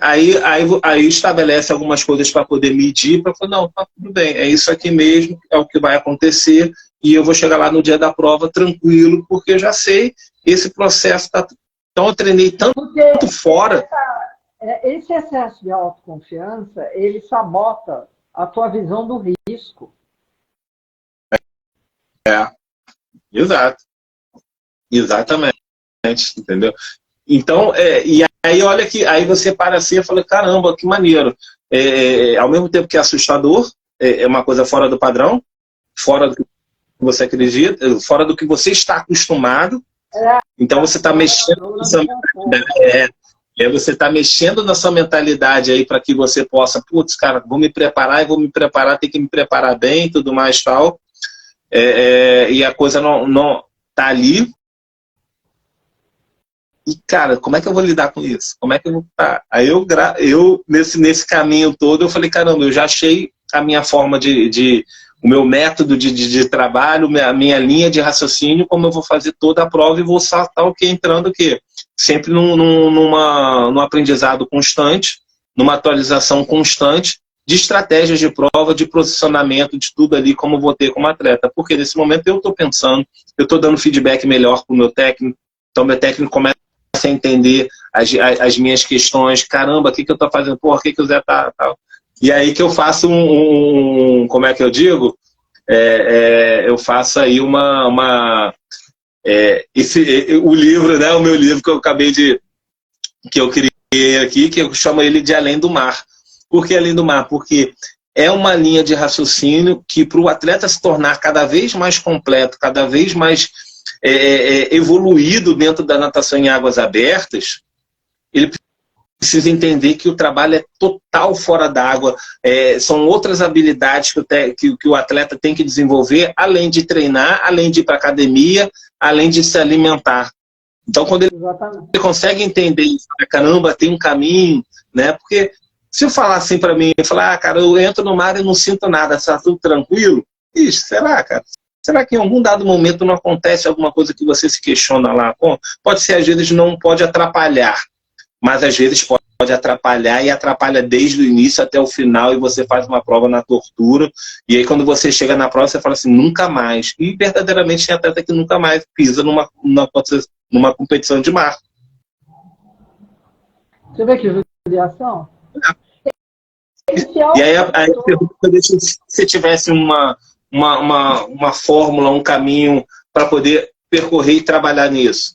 Aí estabelece algumas coisas para poder medir, para falar, não, tá tudo bem, é isso aqui mesmo, é o que vai acontecer, e eu vou chegar lá no dia da prova tranquilo, porque eu já sei, esse processo está. Então eu treinei tanto fora. Esse excesso de autoconfiança, ele sabota a tua visão do risco. Exato. Exatamente. Entendeu? Então, e aí olha que aí você para assim e fala, caramba, que maneiro. Ao mesmo tempo que é assustador, é uma coisa fora do padrão, fora do que você acredita, fora do que você está acostumado. Então você está mexendo você está mexendo na sua mentalidade aí para que você possa, putz, cara, vou me preparar, tem que me preparar bem, tudo mais tal. E a coisa não tá ali. E, cara, como é que eu vou lidar com isso? Como é que eu vou... Aí eu nesse caminho todo, eu falei, caramba, eu já achei a minha forma o meu método de trabalho, a minha linha de raciocínio, como eu vou fazer toda a prova e vou saltar entrando o quê? Sempre num aprendizado constante, numa atualização constante de estratégias de prova, de posicionamento, de tudo ali, como eu vou ter como atleta. Porque nesse momento eu estou pensando, eu estou dando feedback melhor para o meu técnico, então meu técnico começa a entender as minhas questões, caramba, o que eu estou fazendo, porra, o que o Zé tá... E aí que eu faço como é que eu digo? Eu faço aí o livro, né, o meu livro que eu acabei que eu criei aqui, que eu chamo ele de Além do Mar. Por que Além do Mar? Porque é uma linha de raciocínio que para o atleta se tornar cada vez mais completo, cada vez mais evoluído dentro da natação em águas abertas, ele precisa entender que o trabalho é total fora d'água, são outras habilidades que o atleta tem que desenvolver, além de treinar, além de ir para a academia, além de se alimentar. Então, quando ele consegue entender isso, caramba, tem um caminho, né? Porque se eu falar assim para mim, eu falar, cara, eu entro no mar e não sinto nada, está tudo tranquilo, será, cara? Será que em algum dado momento não acontece alguma coisa que você se questiona lá? Bom, pode ser, às vezes, não pode atrapalhar, mas às vezes pode atrapalhar e atrapalha desde o início até o final e você faz uma prova na tortura e aí quando você chega na prova você fala assim, nunca mais. E verdadeiramente tem atleta que nunca mais pisa numa competição de mar. Você vê que judiação? E aí a pergunta, se você tivesse uma fórmula, um caminho para poder percorrer e trabalhar nisso.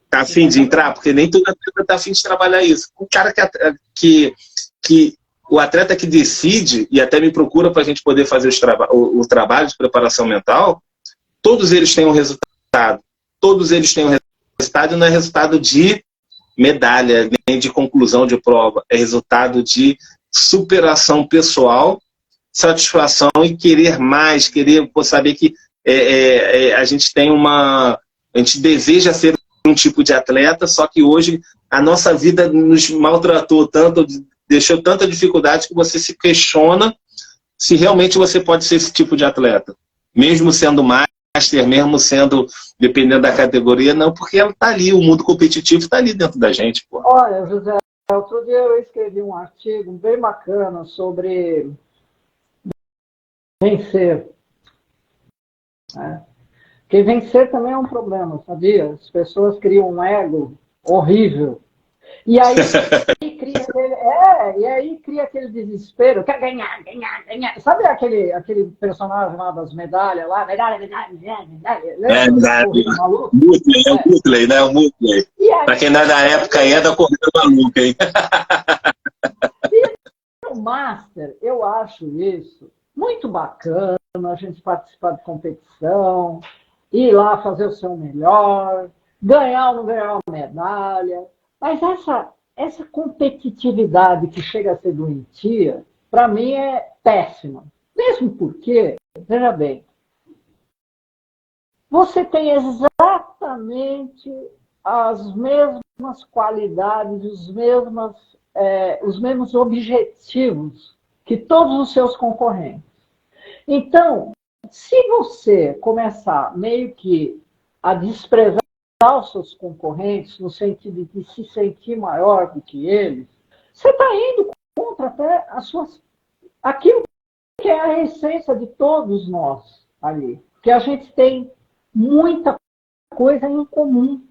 Tá afim de entrar? Porque nem toda atleta tá afim de trabalhar isso. Um cara que o atleta que decide e até me procura para a gente poder fazer o trabalho de preparação mental, todos eles têm um resultado. Todos eles têm um resultado, e não é resultado de medalha, nem de conclusão de prova. É resultado de superação pessoal, satisfação e querer mais, querer saber que a gente tem a gente deseja ser um tipo de atleta, só que hoje a nossa vida nos maltratou tanto, deixou tanta dificuldade que você se questiona se realmente você pode ser esse tipo de atleta. Mesmo sendo master, mesmo sendo, dependendo da categoria, não, porque ela está ali, o mundo competitivo está ali dentro da gente. Pô. Olha, José, outro dia eu escrevi um artigo bem bacana sobre vencer. Porque vencer também é um problema, sabia? As pessoas criam um ego horrível. E aí cria aquele desespero, quer ganhar, ganhar, ganhar. Sabe aquele personagem lá das medalhas lá? Medalha. Mutley, né? O Mutley. Para quem não é da época aí, é da corrida maluca, hein? E no Master, eu acho isso muito bacana, a gente participar de competição, ir lá fazer o seu melhor, ganhar ou não ganhar uma medalha. Mas essa competitividade que chega a ser doentia, para mim é péssima. Mesmo porque, veja bem, você tem exatamente as mesmas qualidades, os mesmos objetivos que todos os seus concorrentes. Então, se você começar meio que a desprezar os seus concorrentes, no sentido de se sentir maior do que eles, você está indo contra até aquilo que é a essência de todos nós ali. Que a gente tem muita coisa em comum,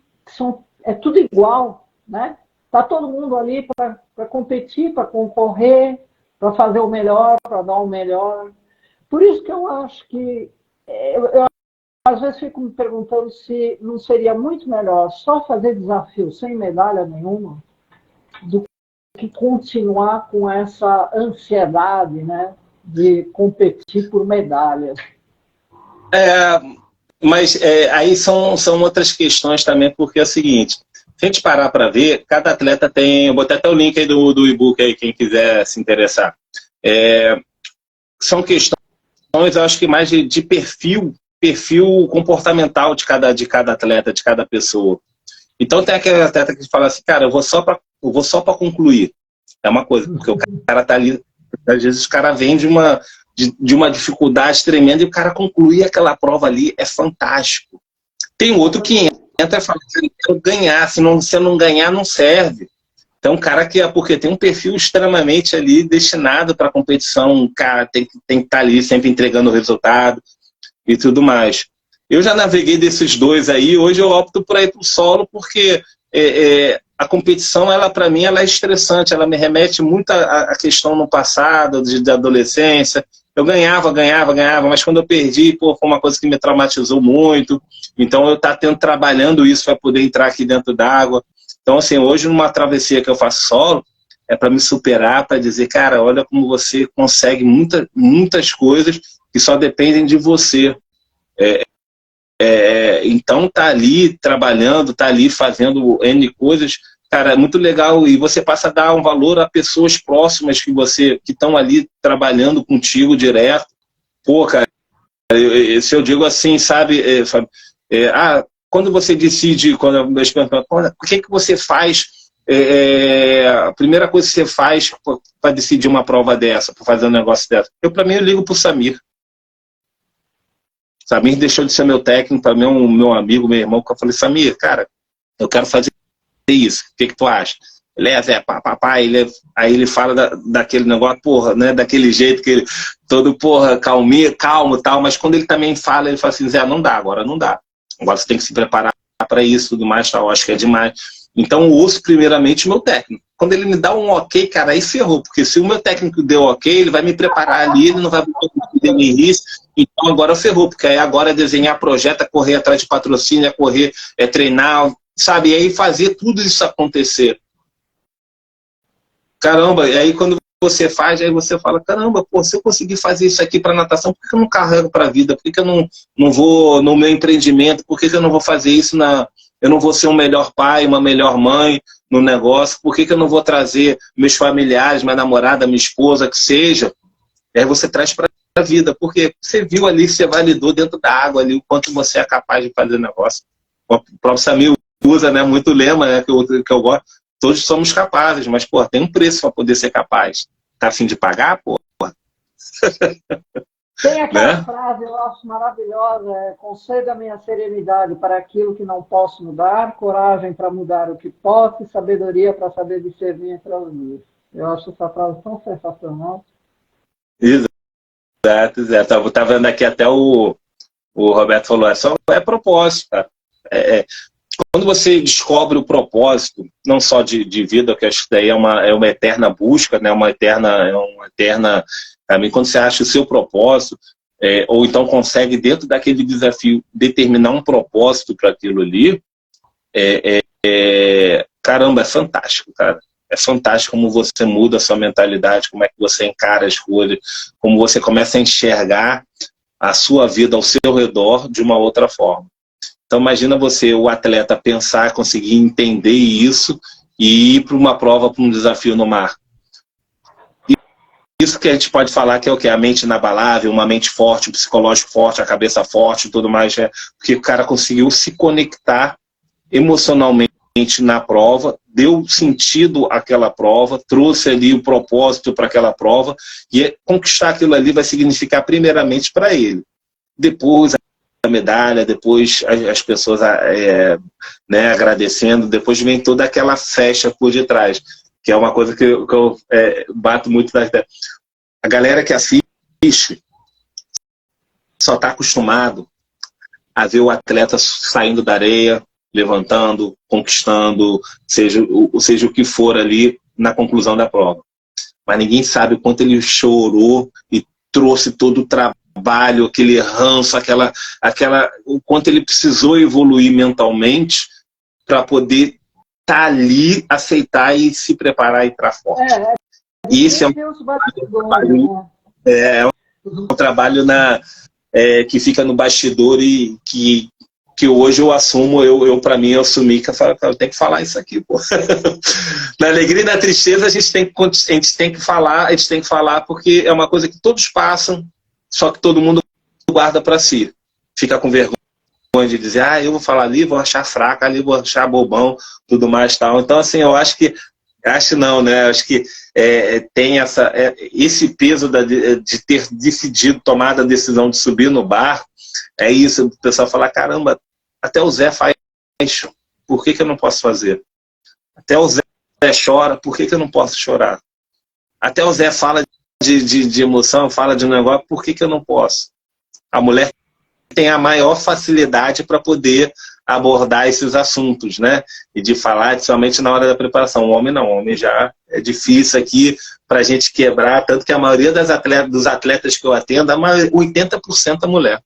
é tudo igual, né? Está todo mundo ali para competir, para concorrer, para fazer o melhor, para dar o melhor. Por isso que eu acho que eu às vezes fico me perguntando se não seria muito melhor só fazer desafio sem medalha nenhuma do que continuar com essa ansiedade, né, de competir por medalhas. Mas aí são outras questões também, porque é o seguinte, se a gente parar para ver, cada atleta tem, eu botei até o link aí do e-book aí, quem quiser se interessar. São questões, eu acho que mais de perfil comportamental de cada atleta, de cada pessoa. Então tem aquele atleta que fala assim, cara, eu vou só para concluir. É uma coisa, porque o cara tá ali, às vezes o cara vem de uma dificuldade tremenda e o cara concluir aquela prova ali, é fantástico. Tem outro que entra e fala, eu quero ganhar, se eu não ganhar, não serve. Então, cara porque tem um perfil extremamente ali destinado para a competição, um cara tem que estar ali sempre entregando o resultado e tudo mais. Eu já naveguei desses dois aí, hoje eu opto por ir para o solo, porque a competição, ela para mim, ela é estressante, ela me remete muito à questão no passado, de adolescência. Eu ganhava, mas quando eu perdi, foi uma coisa que me traumatizou muito. Então eu trabalhando isso para poder entrar aqui dentro d'água. Então, assim, hoje numa travessia que eu faço solo, é para me superar, para dizer, cara, olha como você consegue muitas coisas que só dependem de você. Então tá ali trabalhando, tá ali fazendo N coisas, cara, é muito legal, e você passa a dar um valor a pessoas próximas que estão ali trabalhando contigo direto. Pô, cara, se eu digo assim, sabe, quando você decide, o que você faz, a primeira coisa que você faz para decidir uma prova dessa, para fazer um negócio dessa? Para mim, eu ligo pro Samir. Samir deixou de ser meu técnico, para mim meu amigo, meu irmão, que eu falei, Samir, cara, eu quero fazer isso, o que tu acha? Ele papai, aí ele fala daquele negócio, porra, né, daquele jeito que ele, todo, porra, calmo e tal, mas quando ele também fala, ele fala assim, Zé, não dá, agora não dá. Agora você tem que se preparar para isso, tudo mais, tal, acho que é demais. Então eu ouço primeiramente o meu técnico. Quando ele me dá um ok, cara, aí ferrou, porque se o meu técnico deu ok, ele vai me preparar ali, ele não vai me risco. Então agora ferrou, porque aí agora é desenhar projeto, é correr atrás de patrocínio, é correr, é treinar, sabe? E aí fazer tudo isso acontecer. Caramba, e aí quando você faz, aí você fala, caramba, pô, se eu conseguir fazer isso aqui para natação, por que eu não carrego para a vida? Por que eu não vou no meu empreendimento? Por que eu não vou fazer isso eu não vou ser um melhor pai, uma melhor mãe no negócio? Por que eu não vou trazer meus familiares, minha namorada, minha esposa, que seja? Aí você traz para a vida, porque você viu ali, você validou dentro da água ali o quanto você é capaz de fazer negócio. O próprio Samir usa, né, muito lema, né, que eu gosto. Todos somos capazes, mas, pô, tem um preço para poder ser capaz. Tá a fim de pagar, pô? Tem aquela frase, eu acho maravilhosa, conceda a minha serenidade para aquilo que não posso mudar, coragem para mudar o que posso e sabedoria para saber discernir entre os dois. Eu acho essa frase tão sensacional. Exato, exato. Tá vendo aqui até o Roberto falou, é propósito, cara. Quando você descobre o propósito, não só de vida, que acho que daí é uma eterna busca, né? Uma eterna também quando você acha o seu propósito, ou então consegue dentro daquele desafio determinar um propósito para aquilo ali, caramba, é fantástico, cara. É fantástico como você muda a sua mentalidade, como é que você encara as coisas, como você começa a enxergar a sua vida ao seu redor de uma outra forma. Então imagina você, o atleta, pensar, conseguir entender isso e ir para uma prova, para um desafio no mar. Isso que a gente pode falar que é o quê? A mente inabalável, uma mente forte, um psicológico forte, a cabeça forte e tudo mais. Porque o cara conseguiu se conectar emocionalmente na prova, deu sentido àquela prova, trouxe ali o propósito para aquela prova, e conquistar aquilo ali vai significar primeiramente para ele. Depois a medalha, depois as pessoas né, agradecendo, depois vem toda aquela festa por detrás, que é uma coisa que eu bato muito na... A galera que assiste só está acostumado a ver o atleta saindo da areia, levantando, conquistando, seja o que for ali na conclusão da prova. Mas ninguém sabe o quanto ele chorou e trouxe todo o trabalho, aquele ranço, o quanto ele precisou evoluir mentalmente para poder estar ali, aceitar e se preparar e entrar forte. E esse é um trabalho que fica no bastidor e que hoje eu assumo, para mim, eu assumi que eu tenho que falar isso aqui, pô. Na alegria e na tristeza a gente tem que falar porque é uma coisa que todos passam, só que todo mundo guarda para si. Fica com vergonha de dizer, eu vou falar ali, vou achar fraca, ali vou achar bobão, tudo mais tal. Então, assim, eu acho que não, né? Acho que tem esse peso de ter decidido, tomado a decisão de subir no barco. É isso, o pessoal fala, caramba, até o Zé faz, por que eu não posso fazer? Até o Zé chora, por que eu não posso chorar? Até o Zé fala de emoção, fala de um negócio, por que eu não posso? A mulher tem a maior facilidade para poder abordar esses assuntos, né? E de falar, somente na hora da preparação. O homem não, o homem já é difícil aqui para a gente quebrar, tanto que a maioria dos atletas que eu atendo, 80% é mulher.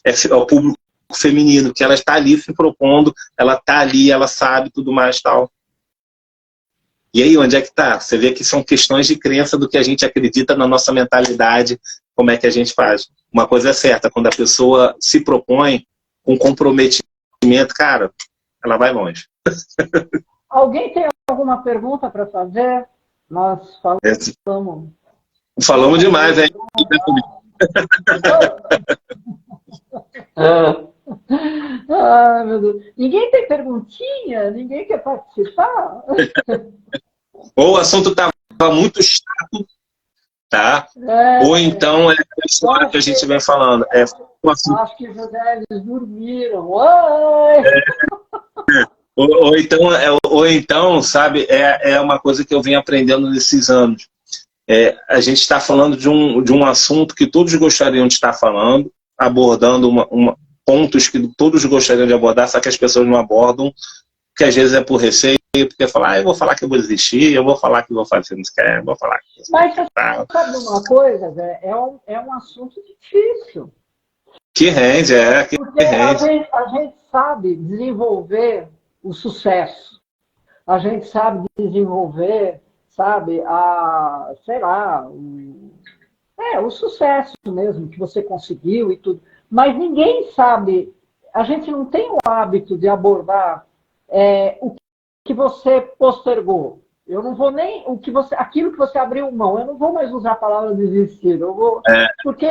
É o público feminino, que ela está ali se propondo, ela está ali, ela sabe tudo mais tal. E aí, onde é que está? Você vê que são questões de crença do que a gente acredita na nossa mentalidade, como é que a gente faz. Uma coisa é certa, quando a pessoa se propõe com comprometimento, cara, ela vai longe. Alguém tem alguma pergunta para fazer? Nós falamos demais, hein? Meu Deus. Ninguém tem perguntinha? Ninguém quer participar? Ou o assunto estava muito chato, tá? Ou então é a história que a gente vem falando. Acho que os velhos dormiram. Ou então, sabe, é uma coisa que eu venho aprendendo nesses anos. A gente está falando de um assunto que todos gostariam de estar falando, abordando pontos que todos gostariam de abordar, só que as pessoas não abordam, que às vezes é por receio, porque falar, eu vou falar que eu vou desistir, eu vou falar que eu vou fazer, não quer, eu vou falar que Mas você sabe uma coisa, Zé? É um assunto difícil. Que rende, Porque a gente sabe desenvolver o sucesso. A gente sabe desenvolver sabe? Sei lá, o sucesso mesmo que você conseguiu e tudo. Mas ninguém sabe, a gente não tem o hábito de abordar o que você postergou. Eu não vou nem aquilo que você abriu mão, eu não vou mais usar a palavra desistir, eu vou, porque,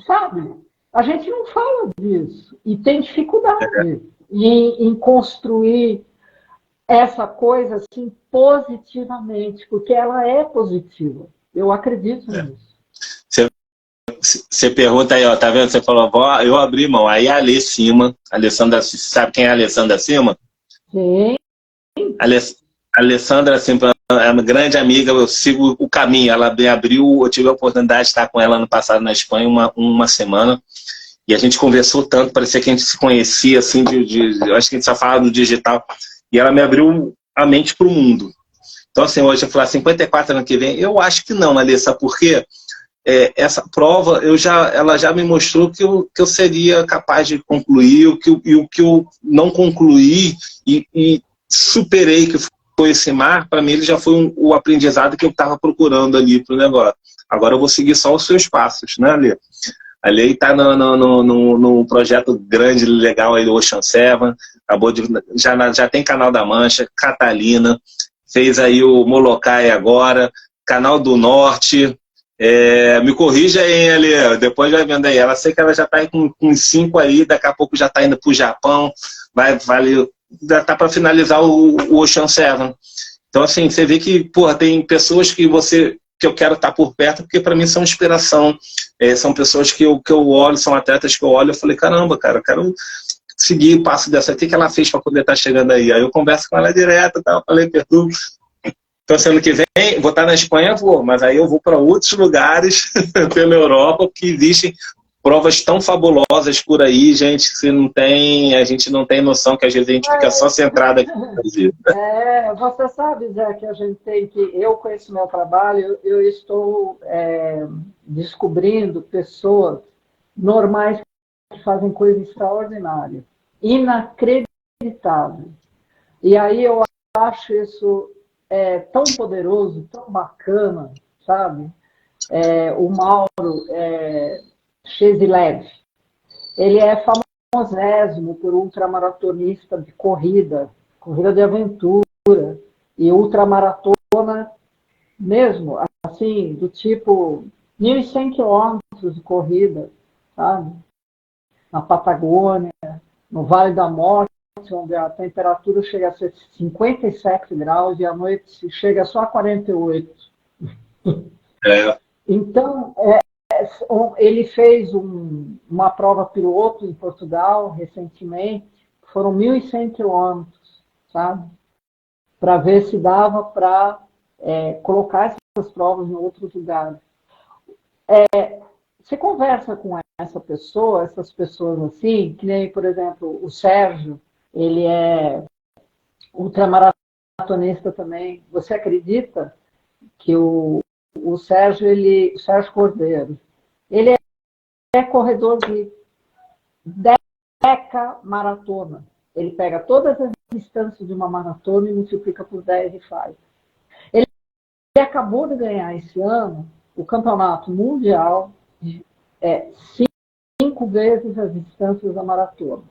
sabe, a gente não fala disso e tem dificuldade em construir essa coisa assim positivamente, porque ela é positiva. Eu acredito nisso. Você pergunta aí, ó, tá vendo? Você falou, vó, eu abri mão. Aí a Alessandra, sabe quem é a Alessandra Cima? Sim. Alessandra Cima é uma grande amiga, eu sigo o caminho. Ela me abriu, eu tive a oportunidade de estar com ela ano passado na Espanha, uma semana, e a gente conversou tanto, parecia que a gente se conhecia, assim, eu acho que a gente só falava do digital, e ela me abriu a mente para o mundo. Então, assim, hoje eu falar 54 ano que vem, eu acho que não, Alessa, porque essa prova, ela já me mostrou que eu seria capaz de concluir, o que eu não concluí e superei, que foi esse mar, para mim ele já foi o aprendizado que eu estava procurando ali para o negócio. Agora eu vou seguir só os seus passos, né, Alê? A Lei está no projeto grande, legal aí do Ocean Seven, já tem Canal da Mancha, Catalina, fez aí o Molokai agora, Canal do Norte. Me corrija aí, Alê, depois vai vendo aí. Ela sei que ela já está com 5 aí, daqui a pouco já está indo para o Japão, já está para finalizar o Ocean Seven. Então, assim, você vê que, porra, tem pessoas que eu quero estar por perto, porque para mim são inspiração. São pessoas que eu olho, são atletas que eu olho, eu falei, caramba, cara, eu quero seguir o passo dessa. O que ela fez para poder estar chegando aí? Aí eu converso com ela direto, tá? Eu falei, perturbo. Então, ano que vem, vou estar na Espanha, mas aí eu vou para outros lugares pela Europa, porque existem provas tão fabulosas por aí, gente, que a gente não tem noção, que às vezes a gente fica só centrado aqui no Brasil. Você sabe, Zé, que a gente tem que... Eu conheço meu trabalho, eu estou descobrindo pessoas normais que fazem coisa extraordinária, inacreditável. E aí eu acho isso tão poderoso, tão bacana, sabe? O Mauro Chezilev, ele é famosésimo por ultramaratonista de corrida de aventura, e ultramaratona mesmo, assim, do tipo 1.100 quilômetros de corrida, sabe? Na Patagônia, no Vale da Morte, onde a temperatura chega a ser 57 graus e à noite chega só a 48. Então, ele fez uma prova piloto em Portugal recentemente, foram 1.100 quilômetros, sabe? Para ver se dava para colocar essas provas em outros lugares. Você conversa com essas pessoas assim, que nem, por exemplo, o Sérgio, ele é ultramaratonista também. Você acredita que o Sérgio Cordeiro, ele é corredor de maratona. Ele pega todas as distâncias de uma maratona e multiplica por 10 e faz. Ele acabou de ganhar esse ano o campeonato mundial de 5 vezes as distâncias da maratona.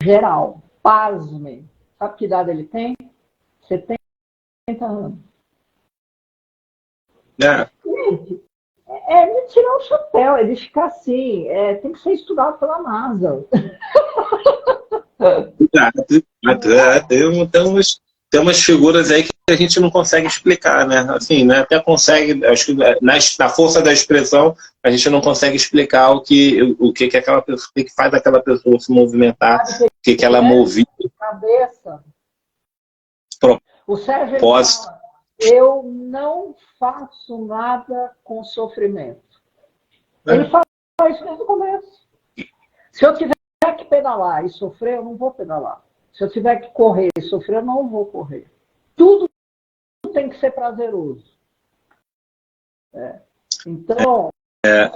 Geral, pasmem. Sabe que idade ele tem? 70 anos. Gente, me tirar o chapéu, ele fica assim, tem que ser estudado pela NASA. Tem umas figuras aí que a gente não consegue explicar, né? Assim, né? Até consegue, acho que na força da expressão, a gente não consegue explicar o que aquela pessoa, o que faz aquela pessoa se movimentar, o que ela movia. Cabeça. O Sérgio fala, eu não faço nada com sofrimento. Ele fala isso desde o começo. Se eu tiver que pedalar e sofrer, eu não vou pedalar. Se eu tiver que correr e sofrer, eu não vou correr. Tudo tem que ser prazeroso. Então...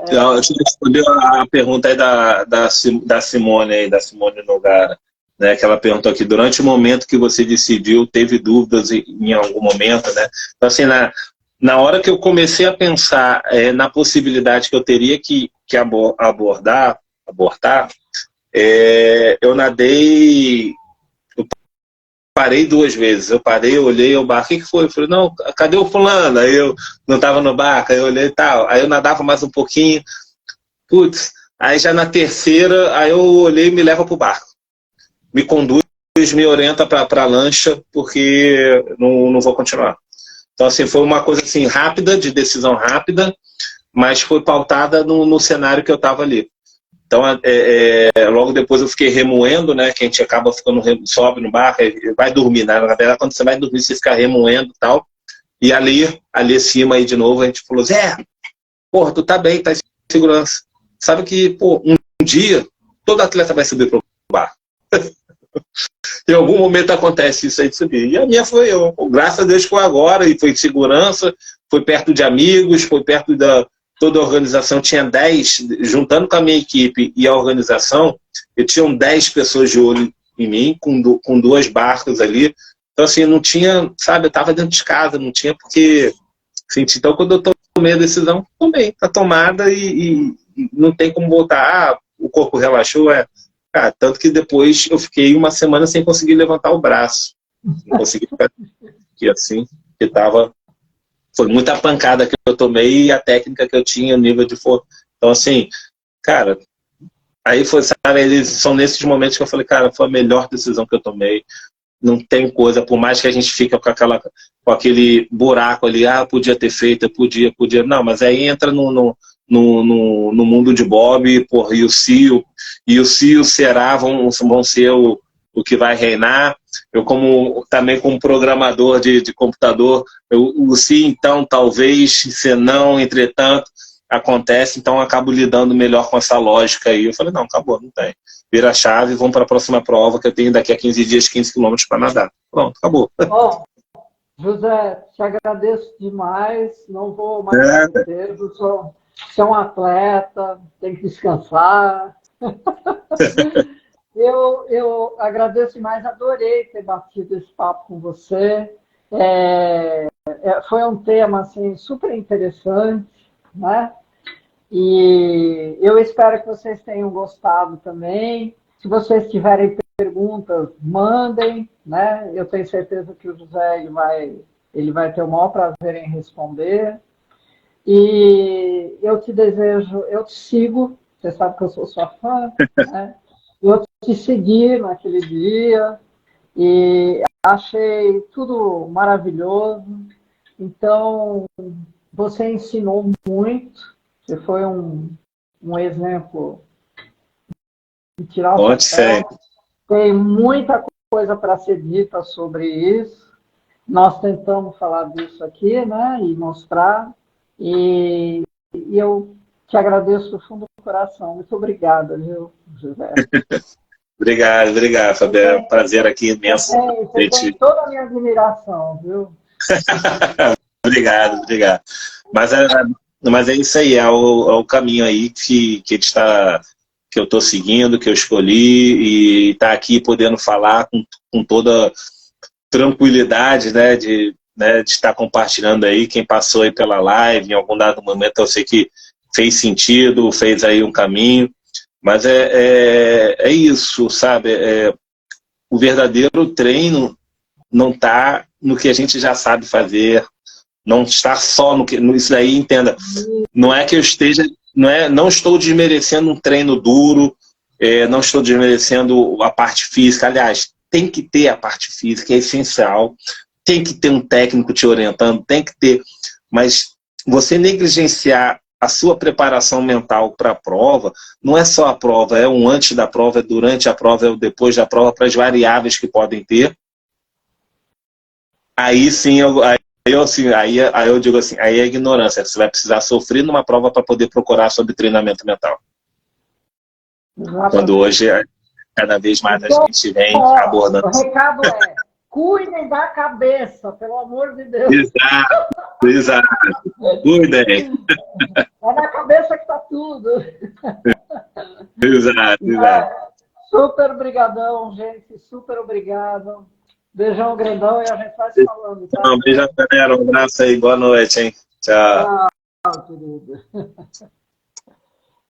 Deixa eu responder a pergunta aí da Simone Nogara. né, que ela perguntou aqui, durante o momento que você decidiu, teve dúvidas em algum momento, né? Então, assim, na hora que eu comecei a pensar na possibilidade que eu teria que abortar, eu nadei, eu parei 2 vezes, eu parei, eu olhei o barco, o que foi? Eu falei, não, cadê o fulano? Aí eu não estava no barco, aí eu olhei e tal, aí eu nadava mais um pouquinho, putz, aí já na terceira, aí eu olhei e me leva pro barco. Me conduz, me orienta para a lancha, porque não vou continuar. Então, assim, foi uma coisa assim, rápida, de decisão rápida, mas foi pautada no cenário que eu estava ali. Então, logo depois eu fiquei remoendo, né, que a gente acaba ficando, sobe no barco, vai dormir, né? Na verdade, quando você vai dormir, você fica remoendo e tal. E ali acima aí de novo, a gente falou, Zé, porra, tu tá bem, tá em segurança. Sabe que, pô, um dia, todo atleta vai subir pro barco. Em algum momento acontece isso aí de subir. E a minha foi eu. Graças a Deus foi agora, e foi de segurança, foi perto de amigos, foi perto da toda a organização. Tinha 10, juntando com a minha equipe e a organização, eu tinha 10 pessoas de olho em mim, com 2 barcos ali. Então, assim, não tinha, sabe, eu estava dentro de casa, não tinha porque sentir. Então, quando eu tomei a decisão, tomei, tá tomada e não tem como voltar. O corpo relaxou, tanto que depois eu fiquei uma semana sem conseguir levantar o braço. Não consegui ficar aqui assim, porque foi muita pancada que eu tomei e a técnica que eu tinha, o nível de força. Então, assim, cara, aí foi, sabe, são nesses momentos que eu falei, cara, foi a melhor decisão que eu tomei. Não tem coisa, por mais que a gente fique com aquele buraco ali, podia ter feito, podia. Não, mas aí entra no mundo de Bob, porra, e o Cio e o Ceará vão ser o que vai reinar. Eu, também como programador de computador, o se então, talvez, se não, entretanto, acontece, então eu acabo lidando melhor com essa lógica aí. Eu falei, não, acabou, não tem. Vira a chave, vamos para a próxima prova, que eu tenho daqui a 15 dias, 15 quilômetros para nadar. Pronto, acabou. Bom, José, te agradeço demais, não vou mais ter, você é um atleta, tem que descansar. Eu agradeço demais, adorei ter batido esse papo com você. Foi um tema assim, super interessante, né? E eu espero que vocês tenham gostado também. Se vocês tiverem perguntas, mandem, né? Eu tenho certeza que o José ele vai ter o maior prazer em responder. E eu te desejo, eu te sigo, você sabe que eu sou sua fã, né? Eu te segui naquele dia e achei tudo maravilhoso. Então, você ensinou muito, você foi um exemplo de tirar o chapéu. Tem muita coisa para ser dita sobre isso. Nós tentamos falar disso aqui, né, e mostrar. E eu te agradeço do fundo do coração. Muito obrigada, viu, José? Obrigado, Fabio. É um prazer aqui imenso. Você tem toda a minha admiração, viu? Obrigado. Mas é isso aí, é o caminho aí que eu estou seguindo, que eu escolhi, e está aqui podendo falar com toda tranquilidade, né, de estar compartilhando aí. Quem passou aí pela live, em algum dado momento, eu sei que fez sentido, fez aí um caminho, mas é isso, sabe? O verdadeiro treino não está no que a gente já sabe fazer, não está só isso daí, entenda. Não é que eu esteja, não estou desmerecendo um treino duro, não estou desmerecendo a parte física. Aliás, tem que ter a parte física, é essencial. Tem que ter um técnico te orientando, tem que ter. Mas você negligenciar a sua preparação mental para a prova, não é só a prova, é um antes da prova, é durante a prova, é o depois da prova, para as variáveis que podem ter. Aí sim, aí eu digo assim, aí é ignorância. Você vai precisar sofrer numa prova para poder procurar sobre treinamento mental. Exatamente. Quando hoje, cada vez mais a gente vem abordando. O recado cuidem da cabeça, pelo amor de Deus. Exato. Cuidem. É na cabeça que está tudo. Exato. Super obrigadão, gente. Super obrigado. Beijão grandão e a gente vai se falando, tá? Um beijo, galera. Um abraço aí. Boa noite, hein? Tchau. Tchau, querido.